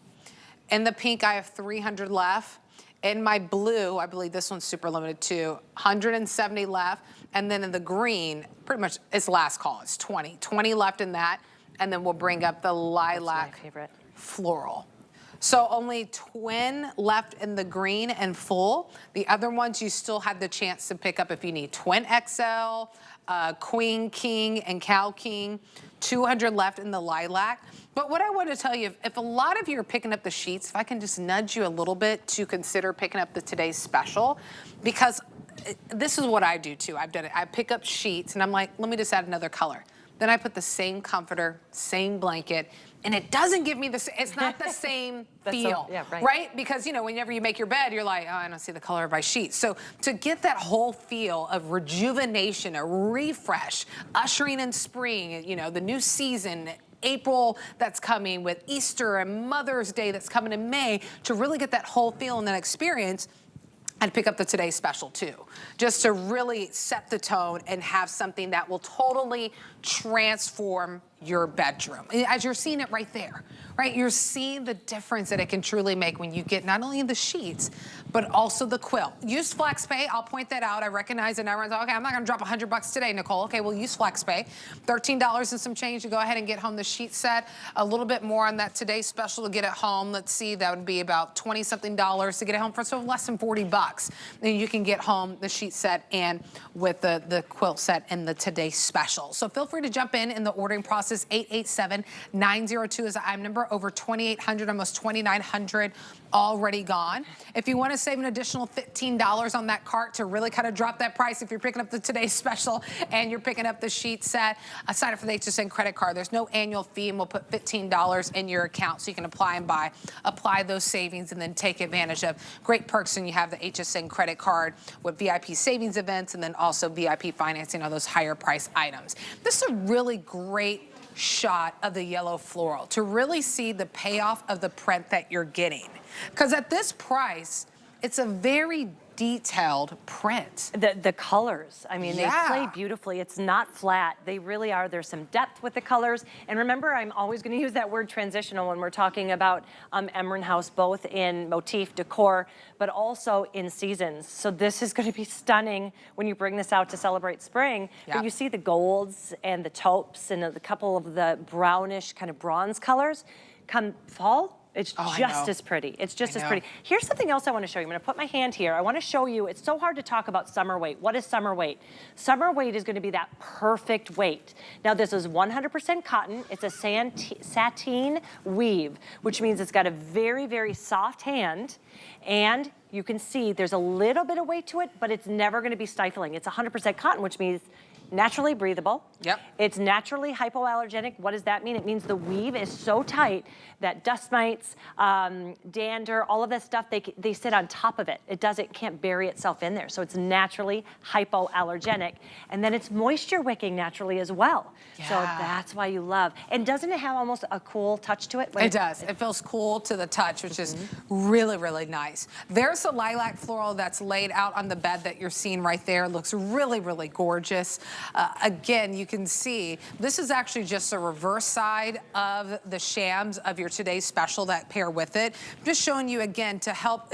In the pink, I have 300 left. In my blue, I believe this one's super limited too, 170 left. And then in the green, pretty much it's last call, it's 20. 20 left in that, and then we'll bring up the lilac floral. So only twin left in the green and full. The other ones you still have the chance to pick up if you need twin XL, queen, king, and cow king. 200 left in the lilac. But what I want to tell you, if a lot of you are picking up the sheets, if I can just nudge you a little bit to consider picking up the Today's Special, because this is what I do too. I've done it. I pick up sheets and I'm like, let me just add another color. Then I put the same comforter, same blanket, and it doesn't give me it's not the same feel, right? Because, whenever you make your bed, you're like, oh, I don't see the color of my sheets. So to get that whole feel of rejuvenation, a refresh, ushering in spring, the new season, April that's coming with Easter and Mother's Day that's coming in May, to really get that whole feel and that experience, I'd pick up the Today's Special too, just to really set the tone and have something that will totally transform your bedroom. As you're seeing it right there, right? You're seeing the difference that it can truly make when you get not only the sheets, but also the quilt. Use FlexPay, I'll point that out. I recognize it. Everyone's like, okay, I'm not gonna drop $100 today, Nicole. Okay, we'll use FlexPay. $13 and some change to go ahead and get home the sheet set. A little bit more on that Today's Special to get it home. Let's see, that would be about $20-something to get it home for, so less than 40 bucks. Then you can get home the sheet set and with the quilt set and the Today's Special. So feel free to jump in the ordering process. 887-902 is the IM number. Over 2,800, almost 2,900 already gone. If you want to save an additional $15 on that cart to really kind of drop that price, if you're picking up the Today's Special and you're picking up the sheet set, sign up for the HSN credit card. There's no annual fee, and we'll put $15 in your account so you can apply and buy, apply those savings, and then take advantage of great perks when you have the HSN credit card with VIP savings events and then also VIP financing on those higher price items. This is a really great shot of the yellow floral to really see the payoff of the print that you're getting. Because at this price, it's a very detailed print. The colors, I mean, they play beautifully. It's not flat. They really are. There's some depth with the colors. And remember, I'm always going to use that word transitional when we're talking about Emryn House, both in motif, decor, but also in seasons. So this is going to be stunning when you bring this out to celebrate spring. But you see the golds and the taupes and a couple of the brownish kind of bronze colors. Come fall, it's just as pretty. It's just as pretty. Here's something else I want to show you. I'm going to put my hand here. I want to show you, it's so hard to talk about summer weight. What is summer weight? Summer weight is going to be that perfect weight. Now, this is 100% cotton. It's a sateen weave, which means it's got a very, very soft hand. And you can see there's a little bit of weight to it, but it's never going to be stifling. It's 100% cotton, which means naturally breathable. Yep. It's naturally hypoallergenic. What does that mean? It means the weave is so tight that dust mites, dander, all of that stuff, they sit on top of it. It can't bury itself in there. So it's naturally hypoallergenic. And then it's moisture wicking naturally as well. Yeah. So that's why you love. And doesn't it have almost a cool touch to it? It does. It feels cool to the touch, which is really, really nice. There's a lilac floral that's laid out on the bed that you're seeing right there. It looks really, really gorgeous. Again, you can see this is actually just a reverse side of the shams of your today's special that pair with it. I'm just showing you again to help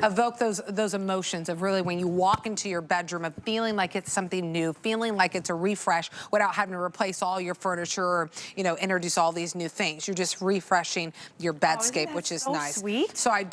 evoke those emotions of really when you walk into your bedroom of feeling like it's something new, feeling like it's a refresh without having to replace all your furniture or, you know, introduce all these new things. You're just refreshing your bedscape, which is so nice. Sweet. So I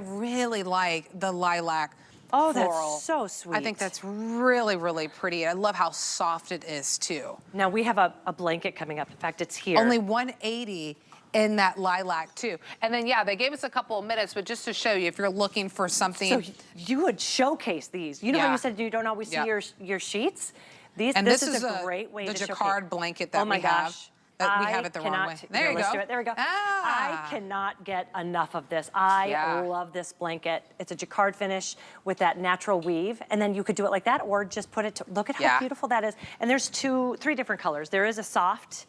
really like the lilac Oh, floral. that's so sweet. I think that's really, really pretty. I love how soft it is too. Now we have a blanket coming up. In fact, it's here. Only $180 in that lilac too. And then yeah, they gave us a couple of minutes, but just to show you if you're looking for something. So you would showcase these. You know how you said you don't always see your sheets? This is a great way to showcase. The Jacquard blanket that we have. Gosh. We have it the wrong way. There you go. There we go. Ah. I cannot get enough of this. I love this blanket. It's a Jacquard finish with that natural weave. And then you could do it like that or just put it to, look at how beautiful that is. And there's three different colors. There is a soft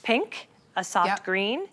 pink, a soft green,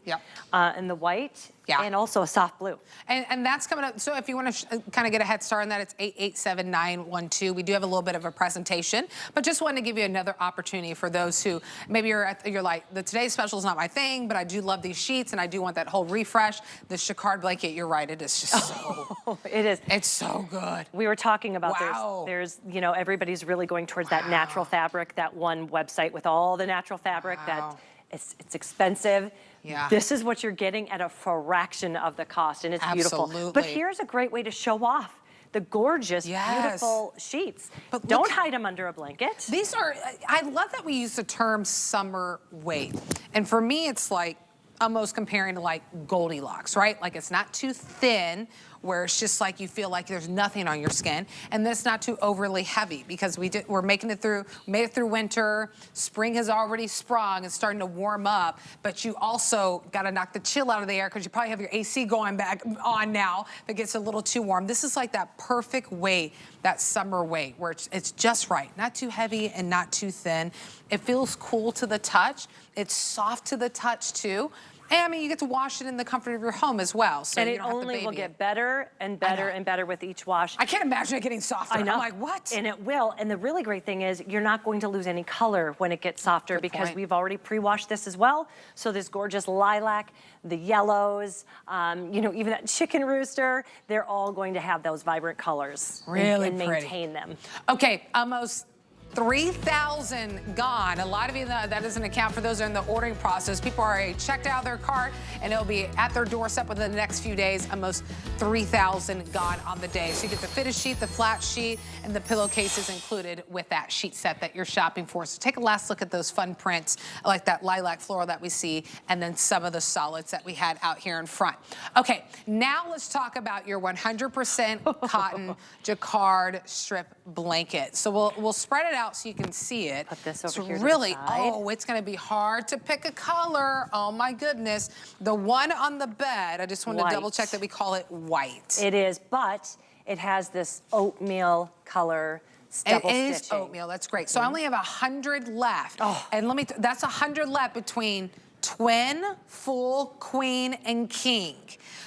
and the white, and also a soft blue. And that's coming up. So if you want to kind of get a head start on that, it's 887912. We do have a little bit of a presentation, but just wanted to give you another opportunity for those who maybe you're like, the today's special is not my thing, but I do love these sheets and I do want that whole refresh. The Jacquard blanket, you're right, it is just so. It is. It's so good. We were talking about there's, you know, everybody's really going towards that natural fabric, that one website with all the natural fabric that it's expensive. Yeah. This is what you're getting at a fraction of the cost, and it's beautiful. But here's a great way to show off the gorgeous, beautiful sheets. But don't hide them under a blanket. These are, I love that we use the term summer weight. And for me, it's like almost comparing to like Goldilocks, right? Like it's not too thin, where it's just like you feel like there's nothing on your skin, and then it's not too overly heavy because we're making it through, made it through winter. Spring has already sprung and starting to warm up, but you also got to knock the chill out of the air because you probably have your AC going back on now if it gets a little too warm. This is like that perfect weight, that summer weight, where it's just right, not too heavy and not too thin. It feels cool to the touch. It's soft to the touch too. And I mean, you get to wash it in the comfort of your home as well. So and it only will get better and better and better with each wash. I can't imagine it getting softer. I know. I'm like, what? And it will. And the really great thing is you're not going to lose any color when it gets softer because we've already pre-washed this as well. So this gorgeous lilac, the yellows, you know, even that chicken rooster, they're all going to have those vibrant colors. Really and pretty. maintain them. Okay, almost 3,000 gone. A lot of you, that doesn't account for those in the ordering process. People are already checked out their cart and it'll be at their doorstep within the next few days. Almost 3,000 gone on the day. So you get the fitted sheet, the flat sheet, and the pillowcases included with that sheet set that you're shopping for. So take a last look at those fun prints like that lilac floral that we see and then some of the solids that we had out here in front. Okay, now let's talk about your 100% cotton Jacquard strip blanket. So we'll spread it out so you can see it. Put this over here really, to the side. oh, it's gonna be hard to pick a color. Oh my goodness. The one on the bed, I just want to double check that we call it white. It is, but it has this oatmeal color double stitching. It is oatmeal, that's great. So I only have 100 left. And that's 100 left between twin, full, queen, and king.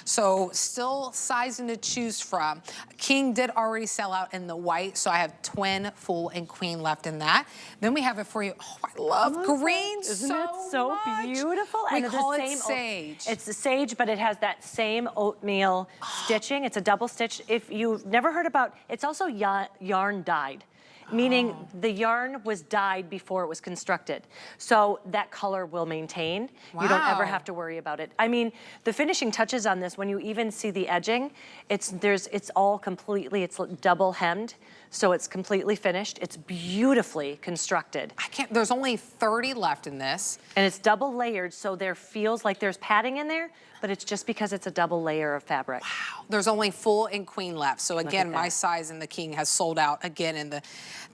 So still sizing to choose from. King did already sell out in the white, so I have twin, full, and queen left in that. Then we have it for you. Oh, I love green. Isn't it so beautiful? We and call the it same sage. It's the sage, but it has that same oatmeal stitching. It's a double stitch. If you've never heard about, it's also yarn dyed. Meaning the yarn was dyed before it was constructed. So that color will maintain. You don't ever have to worry about it. I mean, the finishing touches on this, when you even see the edging, it's all completely, it's double hemmed. So it's completely finished. It's beautifully constructed. There's only 30 left in this. And it's double layered, so there feels like there's padding in there, but it's just because it's a double layer of fabric. Wow. There's only full and queen left. So again, my size in the king has sold out again in the,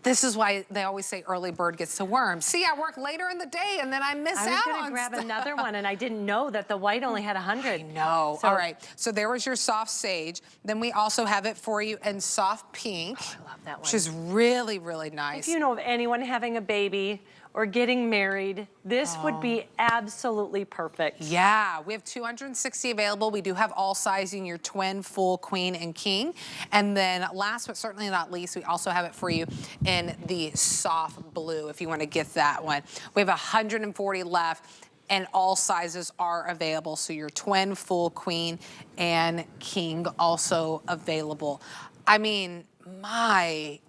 this is why they always say early bird gets the worm. See, I work later in the day and then I miss out on I was gonna grab another one and I didn't know that the white only had 100. No. So, all right. So there was your soft sage. Then we also have it for you in soft pink. Oh, I love that one. Which is really, really nice. If you know of anyone having a baby or getting married, this would be absolutely perfect. Yeah, we have 260 available. We do have all sizing, your twin, full, queen, and king. And then last but certainly not least, we also have it for you in the soft blue if you want to get that one. We have 140 left. And all sizes are available. So your twin, full, queen, and king also available. I mean, my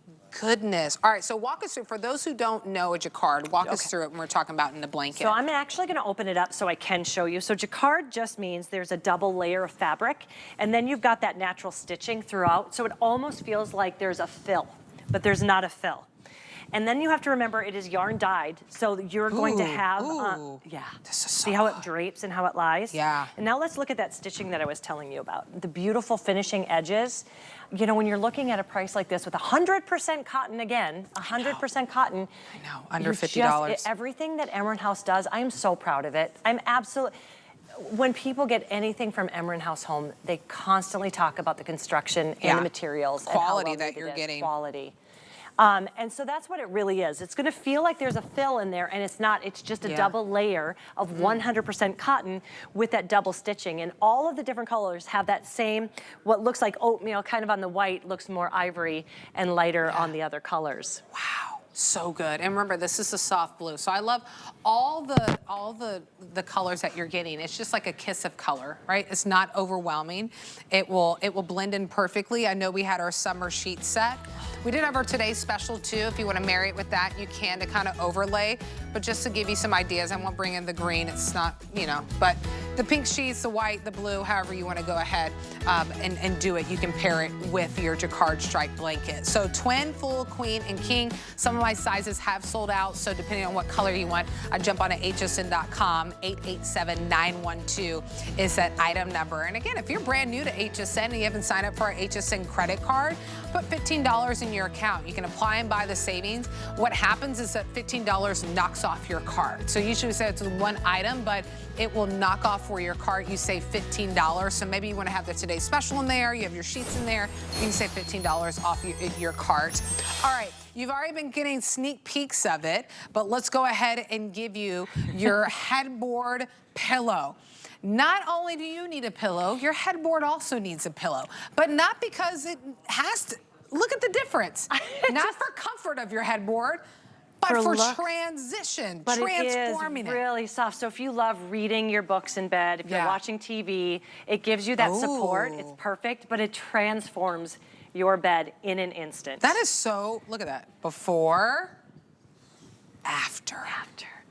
goodness. All right, so walk us through, for those who don't know a Jacquard, walk us through it when we're talking about in the blanket. So I'm actually gonna open it up so I can show you. So Jacquard just means there's a double layer of fabric, and then you've got that natural stitching throughout, so it almost feels like there's a fill, but there's not a fill. And then you have to remember it is yarn dyed, so you're going to have, yeah. This is so See how it good. drapes and how it lies? Yeah. And now let's look at that stitching that I was telling you about. The beautiful finishing edges. You know, when you're looking at a price like this with 100% cotton again, 100% cotton. I know, under you $50. Everything that Emryn House does, I am so proud of it. I'm absolutely, when people get anything from Emryn House home, they constantly talk about the construction and the materials. Quality and how that you're getting. Quality. And so that's what it really is. It's gonna feel like there's a fill in there, and it's not, it's just a double layer of 100% cotton with that double stitching. And all of the different colors have that same, what looks like oatmeal kind of on the white, looks more ivory and lighter on the other colors. Wow. So good. And remember, this is a soft blue. So I love all the colors that you're getting. It's just like a kiss of color, right? It's not overwhelming. It will blend in perfectly. I know we had our summer sheet set. We did have our today's special too. If you want to marry it with that, you can, to kind of overlay. But just to give you some ideas, I won't bring in the green. It's not, you know, but the pink sheets, the white, the blue, however you want to go ahead and do it. You can pair it with your Jacquard stripe blanket. So twin, full, queen, and king. Some of my sizes have sold out, so depending on what color you want, I jump on to hsn.com. 887-912 is that item number. And again, if you're brand new to HSN and you haven't signed up for our HSN credit card, put $15 in your account. You can apply and buy the savings. What happens is that $15 knocks off your card. So usually we say it's one item, but it will knock off for your cart. You save $15. So maybe you want to have the today's special in there. You have your sheets in there. You can save $15 off your cart. All right. You've already been getting sneak peeks of it, but let's go ahead and give you your headboard pillow. Not only do you need a pillow, your headboard also needs a pillow, but not because it has to. Look at the difference. Not for comfort of your headboard, but for transition, but transforming it is really soft. So if you love reading your books in bed, if you're watching TV, it gives you that support. It's perfect, but it transforms your bed in an instant. That is so, look at that. Before, after.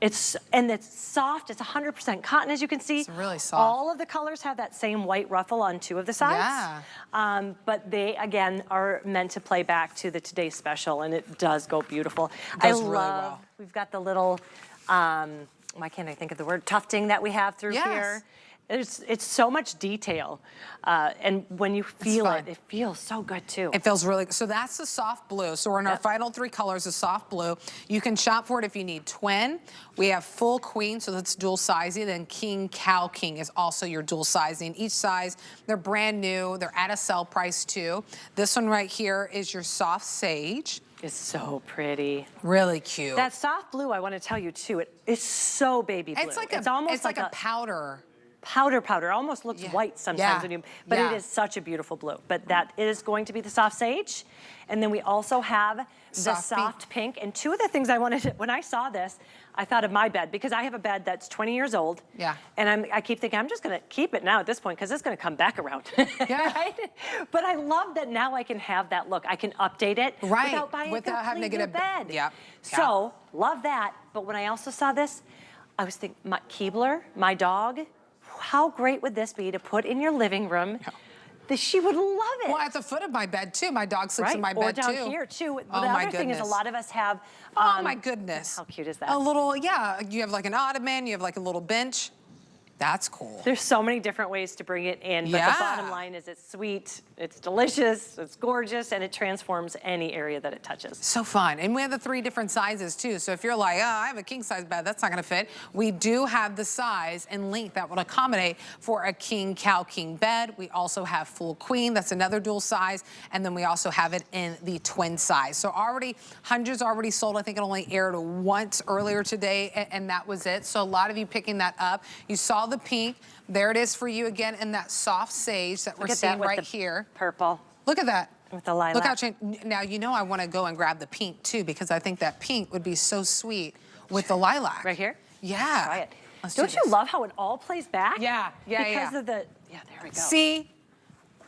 It's soft, it's 100% cotton, as you can see. It's really soft. All of the colors have that same white ruffle on two of the sides. Yeah. But they, again, are meant to play back to the today's special, and it does go beautiful. It does really well. We've got the little, why can't I think of the word, tufting that we have through here. It's so much detail, and when you feel it, it feels so good too. It feels really good. So that's the soft blue. So we're in our final three colors of soft blue. You can shop for it if you need twin. We have full queen, so that's dual sizing. Then king, cow king is also your dual sizing. Each size, they're brand new. They're at a sale price too. This one right here is your soft sage. It's so pretty. Really cute. That soft blue, I want to tell you too, it's so baby blue. It's like almost like a powder. Powder, almost looks white sometimes when you, but it is such a beautiful blue. But that is going to be the soft sage. And then we also have the soft pink. And two of the things I wanted to, when I saw this, I thought of my bed, because I have a bed that's 20 years old. Yeah. And I keep thinking, I'm just gonna keep it now at this point, because it's gonna come back around. Yeah. Right? But I love that now I can have that look. I can update it without buying a complete new bed. Yeah. So, love that. But when I also saw this, I was thinking, Keebler, my dog, how great would this be to put in your living room? She would love it. Well, at the foot of my bed too. My dog sleeps in my bed too. Or down here too. Oh, the other thing is a lot of us have. Oh my goodness. How cute is that? A little, you have like an ottoman, you have like a little bench. That's cool. There's so many different ways to bring it in, but the bottom line is it's sweet, it's delicious, it's gorgeous, and it transforms any area that it touches. So fun. And we have the 3 different sizes too. So if you're like, oh, I have a king size bed, that's not gonna fit. We do have the size and length that will accommodate for a king, cow, king bed. We also have full queen, that's another dual size. And then we also have it in the twin size. So already, hundreds already sold. I think it only aired once earlier today, and that was it. So a lot of you picking that up. You saw the pink. There it is for you again in that soft sage that we're seeing right here. Purple. Look at that. With the lilac. Look how now you know I want to go and grab the pink too, because I think that pink would be so sweet with the lilac. Right here? Yeah. Try it. Don't you love how it all plays back? Yeah, Because of the, there we go. See?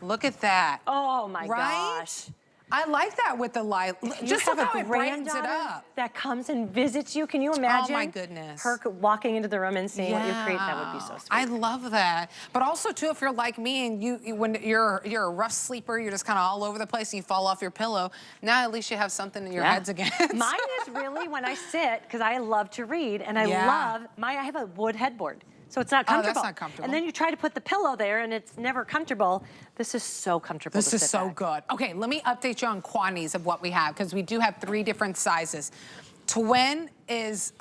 Look at that. Oh my right? gosh. I like that with the light. Just look how it brightens it up. That comes and visits you. Can you imagine? Oh my goodness. Her walking into the room and seeing what you create. That would be so sweet. I love that. But also too, if you're like me and you when you're a rough sleeper, you're just kind of all over the place and you fall off your pillow. Now at least you have something in your heads again. Mine is really when I sit, because I love to read, and I have a wood headboard. So it's not comfortable. Oh, that's not comfortable. And then you try to put the pillow there and it's never comfortable. This is so comfortable This is so good. Okay, let me update you on quantities of what we have, because we do have 3 different sizes. Twin is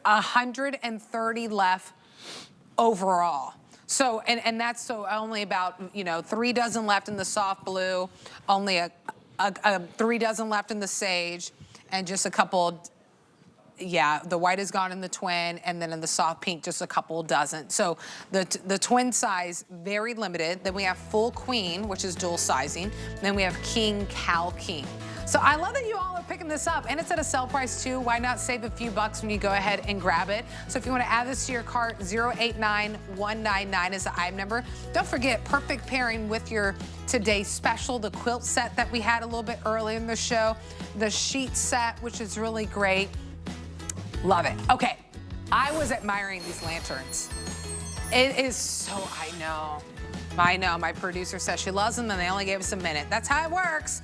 130 left overall. So, and that's so only about, 3 dozen left in the soft blue, only a 3 dozen left in the sage, and just a couple. Yeah, the white is gone in the twin, and then in the soft pink, just a couple dozen. So the twin size, very limited. Then we have full queen, which is dual sizing. Then we have king, cow, king. So I love that you all are picking this up, and it's at a sale price too. Why not save a few bucks when you go ahead and grab it? So if you want to add this to your cart, 089199 is the item number. Don't forget, perfect pairing with your today's special, the quilt set that we had a little bit earlier in the show, the sheet set, which is really great. Love it. Okay, I was admiring these lanterns. It is so, I know, my producer says she loves them and they only gave us a minute. That's how it works.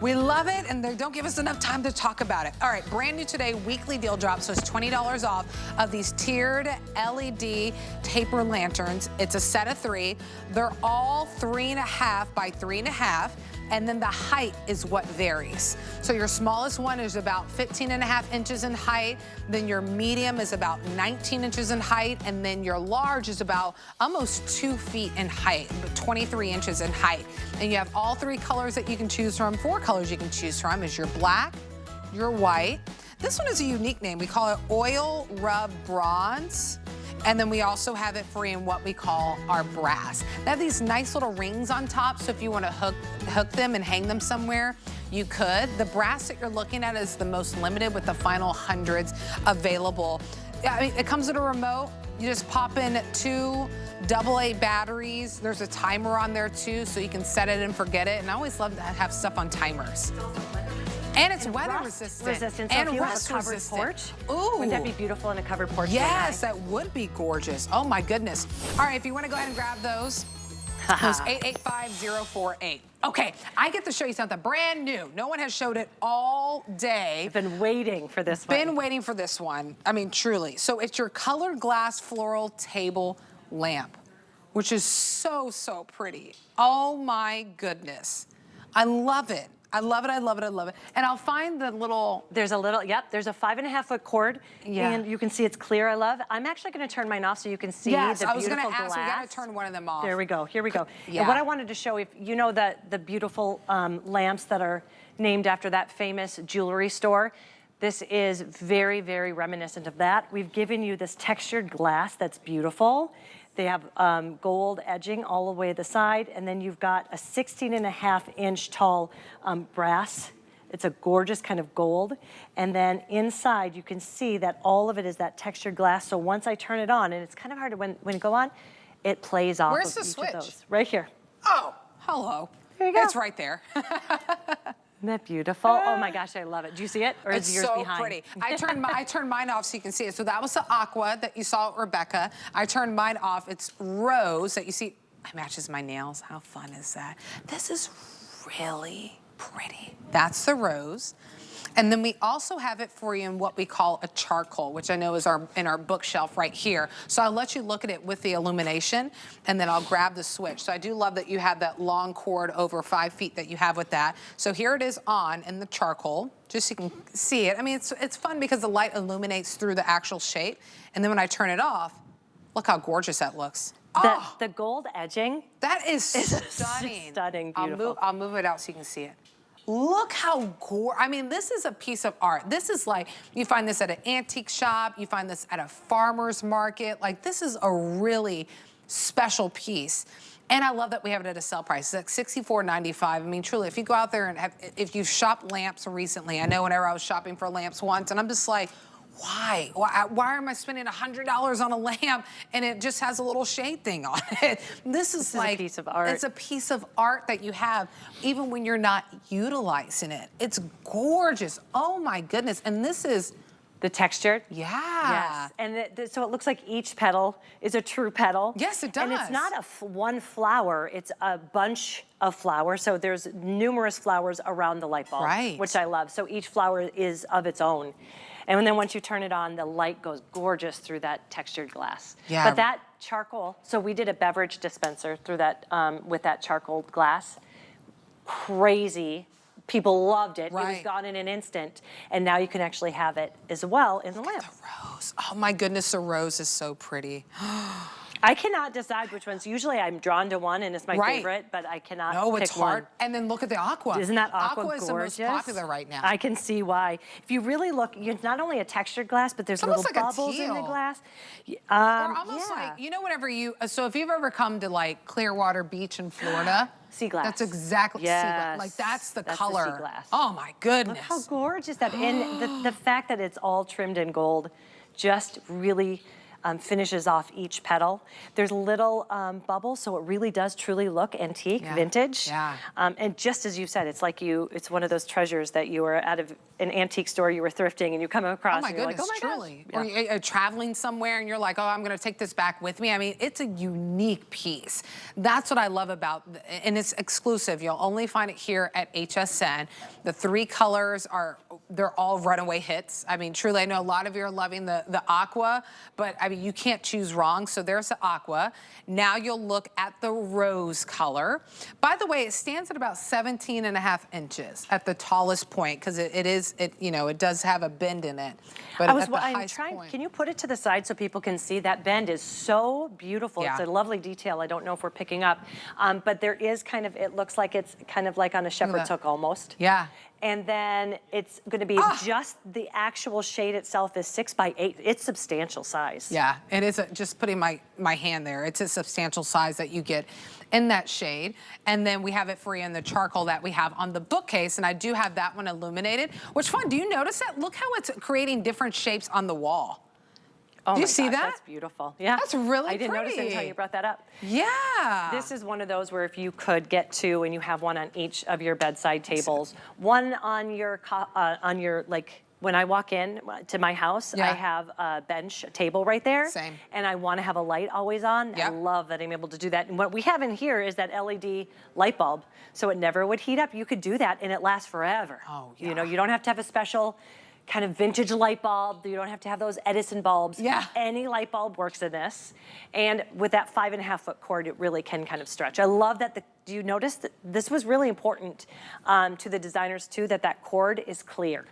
We love it, and they don't give us enough time to talk about it. All right, brand new today, weekly deal drop, so it's $20 off of these tiered LED taper lanterns. It's a set of 3. They're all 3.5 by 3.5. And then the height is what varies. So your smallest one is about 15.5 inches in height, then your medium is about 19 inches in height, and then your large is about almost 2 feet in height, 23 inches in height. And you have all 3 colors that you can choose from. 4 colors you can choose from is your black, your white. This one is a unique name. We call it Oil Rub Bronze. And then we also have it free in what we call our brass. They have these nice little rings on top, so if you want to hook them and hang them somewhere, you could. The brass that you're looking at is the most limited, with the final hundreds available. I mean, it comes with a remote. You just pop in 2 AA batteries. There's a timer on there too, so you can set it and forget it. And I always love to have stuff on timers. And it's weather resistant. So and if you have a rust covered resistant. porch, Ooh. wouldn't that be beautiful in a covered porch? Yes, that would be gorgeous. Oh my goodness. All right, if you want to go ahead and grab those 885-048. Okay, I get to show you something brand new. No one has showed it all day. I've been waiting for this one. Been waiting for this one. I mean, truly. So it's your colored glass floral table lamp, which is so, so pretty. Oh my goodness. I love it. I love it, I love it, I love it. And I'll find the little... There's a little, there's a 5.5-foot cord. Yeah. And you can see it's clear, I love. I'm actually gonna turn mine off so you can see yes, the I was beautiful gonna ask, glass. we gotta turn one of them off. There we go, here we go. Yeah. And what I wanted to show, if you know the beautiful lamps that are named after that famous jewelry store, this is very, very reminiscent of that. We've given you this textured glass that's beautiful. They have gold edging all the way the side, and then you've got a 16.5-inch tall brass. It's a gorgeous kind of gold. And then inside, you can see that all of it is that textured glass. So once I turn it on, and it's kind of hard to, when it go on, it plays off Where's of the each switch? of those. Right here. Oh, hello. There you go. It's right there. Isn't that beautiful? Oh my gosh, I love it. Do you see it? Or is yours behind? It's so pretty. I turned mine off so you can see it. So that was the aqua that you saw at Rebecca. I turned mine off. It's rose that you see. It matches my nails. How fun is that? This is really pretty. That's the rose. And then we also have it for you in what we call a charcoal, which I know is in our bookshelf right here. So I'll let you look at it with the illumination, and then I'll grab the switch. So I do love that you have that long cord over 5 feet that you have with that. So here it is on in the charcoal, just so you can see it. I mean, it's fun because the light illuminates through the actual shape. And then when I turn it off, look how gorgeous that looks. The gold edging. That is stunning. Stunning, beautiful. I'll move it out so you can see it. Look how I mean, this is a piece of art. This is like, you find this at an antique shop, you find this at a farmer's market. Like, this is a really special piece. And I love that we have it at a sale price. It's like $64.95. I mean, truly, if you go out there and if you've shopped lamps recently, I know whenever I was shopping for lamps once, and I'm just like, why am I spending $100 on a lamp and it just has a little shade thing on it? This is like a piece of art. It's a piece of art that you have even when you're not utilizing it. It's gorgeous. Oh my goodness. And this is the textured. Yeah. Yes. And so it looks like each petal is a true petal. Yes, it does. And it's not one flower, it's a bunch of flowers. So there's numerous flowers around the light bulb, right, which I love. So each flower is of its own. And then once you turn it on, the light goes gorgeous through that textured glass. Yeah. But that charcoal, so we did a beverage dispenser through that, with that charcoal glass. Crazy. People loved it. Right. It was gone in an instant. And now you can actually have it as well in the lamp. The rose. Oh my goodness, the rose is so pretty. I cannot decide which ones. Usually I'm drawn to one and it's my right. favorite, but I cannot No, pick it's hard. one. And then look at the aqua. Isn't that aqua is gorgeous? the most popular right now. I can see why. If you really look, it's not only a textured glass, but there's It's little almost like a bubbles in the teal. glass. Or almost like, you know, whenever so if you've ever come to like Clearwater Beach in Florida. Sea glass. That's exactly, sea glass. Like that's the color. The sea glass. Oh my goodness. Look how gorgeous that, and the fact that it's all trimmed in gold just really finishes off each petal. There's little bubbles, so it really does truly look antique, vintage. Yeah. And just as you said, it's like it's one of those treasures that you were out of an antique store, you were thrifting, and you come across, Oh my and you're goodness, like, oh my truly. gosh. Or you're traveling somewhere and you're like, oh, I'm gonna take this back with me. I mean, it's a unique piece. That's what I love about, and it's exclusive. You'll only find it here at HSN. The 3 colors they're all runaway hits. I mean, truly, I know a lot of you are loving the aqua, but I mean, you can't choose wrong. So there's the aqua. Now you'll look at the rose color. By the way, it stands at about 17.5 inches at the tallest point, because it does have a bend in it. But at the highest point. Can you put it to the side so people can see? That bend is so beautiful. Yeah. It's a lovely detail. I don't know if we're picking up, but there is it looks like it's kind of like on a shepherd's hook almost. Yeah. And then it's going to be just the actual shade itself is 6 by 8. It's substantial size. Yeah, it is. Just putting my hand there, it's a substantial size that you get in that shade. And then we have it for you in the charcoal that we have on the bookcase, and I do have that one illuminated. Which fun, do you notice that? Look how it's creating different shapes on the wall. Oh, do you see that? That's beautiful. Yeah. That's really I didn't notice it pretty. until you brought that up. Yeah. This is one of those where if you could get 2 and you have one on each of your bedside tables, one on your like, when I walk in to my house, I have a bench, a table right there. Same. And I want to have a light always on. Yep. I love that I'm able to do that. And what we have in here is that LED light bulb, so it never would heat up. You could do that and it lasts forever. Oh, yeah. You know, you don't have to have a special kind of vintage light bulb. You don't have to have those Edison bulbs. Yeah. Any light bulb works in this. And with that 5.5-foot cord, it really can kind of stretch. I love that do you notice that this was really important to the designers too, that cord is clear.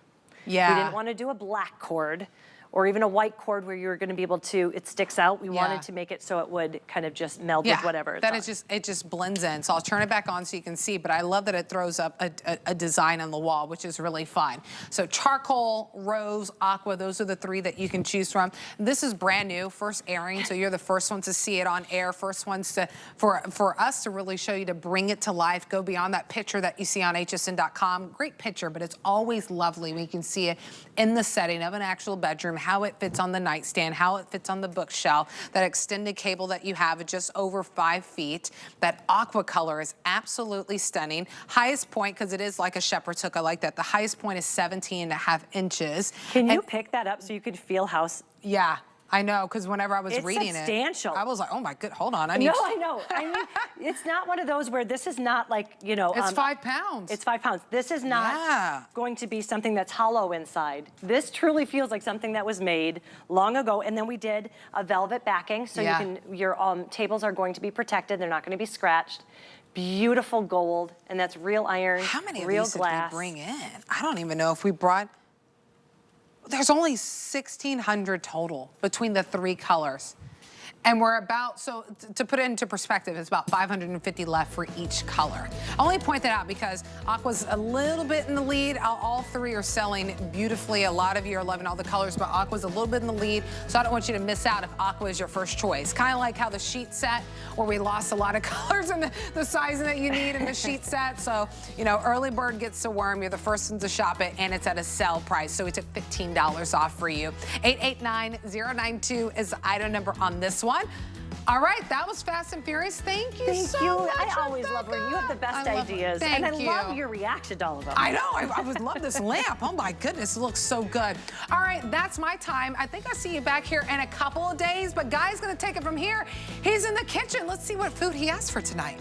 Yeah. We didn't want to do a black cord or even a white cord where you were going to be able to, it sticks out. We wanted to make it so it would kind of just meld with whatever it's on. It just blends in. So I'll turn it back on so you can see, but I love that it throws up a design on the wall, which is really fun. So charcoal, rose, aqua, those are the 3 that you can choose from. This is brand new, first airing, so you're the first one to see it on air, first ones for us to really show you, to bring it to life, go beyond that picture that you see on hsn.com. Great picture, but it's always lovely when you can see it in the setting of an actual bedroom, how it fits on the nightstand, how it fits on the bookshelf, that extended cable that you have at just over 5 feet. That aqua color is absolutely stunning. Highest point, because it is like a shepherd's hook, I like that. The highest point is 17.5 inches. Can you pick that up so you could feel how... Yeah. I know, because whenever I was It's reading substantial. it, I was like, oh my good, hold on. I need No, I know. I mean, it's not one of those where this is not like, you know. It's 5 pounds. It's 5 pounds. This is not going to be something that's hollow inside. This truly feels like something that was made long ago. And then we did a velvet backing, so you can, your tables are going to be protected. They're not going to be scratched. Beautiful gold, and that's real iron, How many real of these glass. did we bring in? I don't even know if we brought. There's only 1,600 total between the 3 colors. And we're about, so to put it into perspective, it's about 550 left for each color. I only point that out because Aqua's a little bit in the lead. All 3 are selling beautifully. A lot of you are loving all the colors, but Aqua's a little bit in the lead. So I don't want you to miss out if Aqua is your first choice. Kind of like how the sheet set, where we lost a lot of colors and the sizing that you need in the sheet set. So, you know, early bird gets the worm. You're the first one to shop it, and it's at a sale price. So we took $15 off for you. 889092 is the item number on this one. All right, that was Fast and Furious. Thank you so much. I always love when you have the best ideas. Thank and I you. love your reaction to all of them. I know, I would love this lamp. Oh my goodness, it looks so good. All right, that's my time. I think I'll see you back here in a couple of days, but Guy's gonna take it from here. He's in the kitchen. Let's see what food he has for tonight.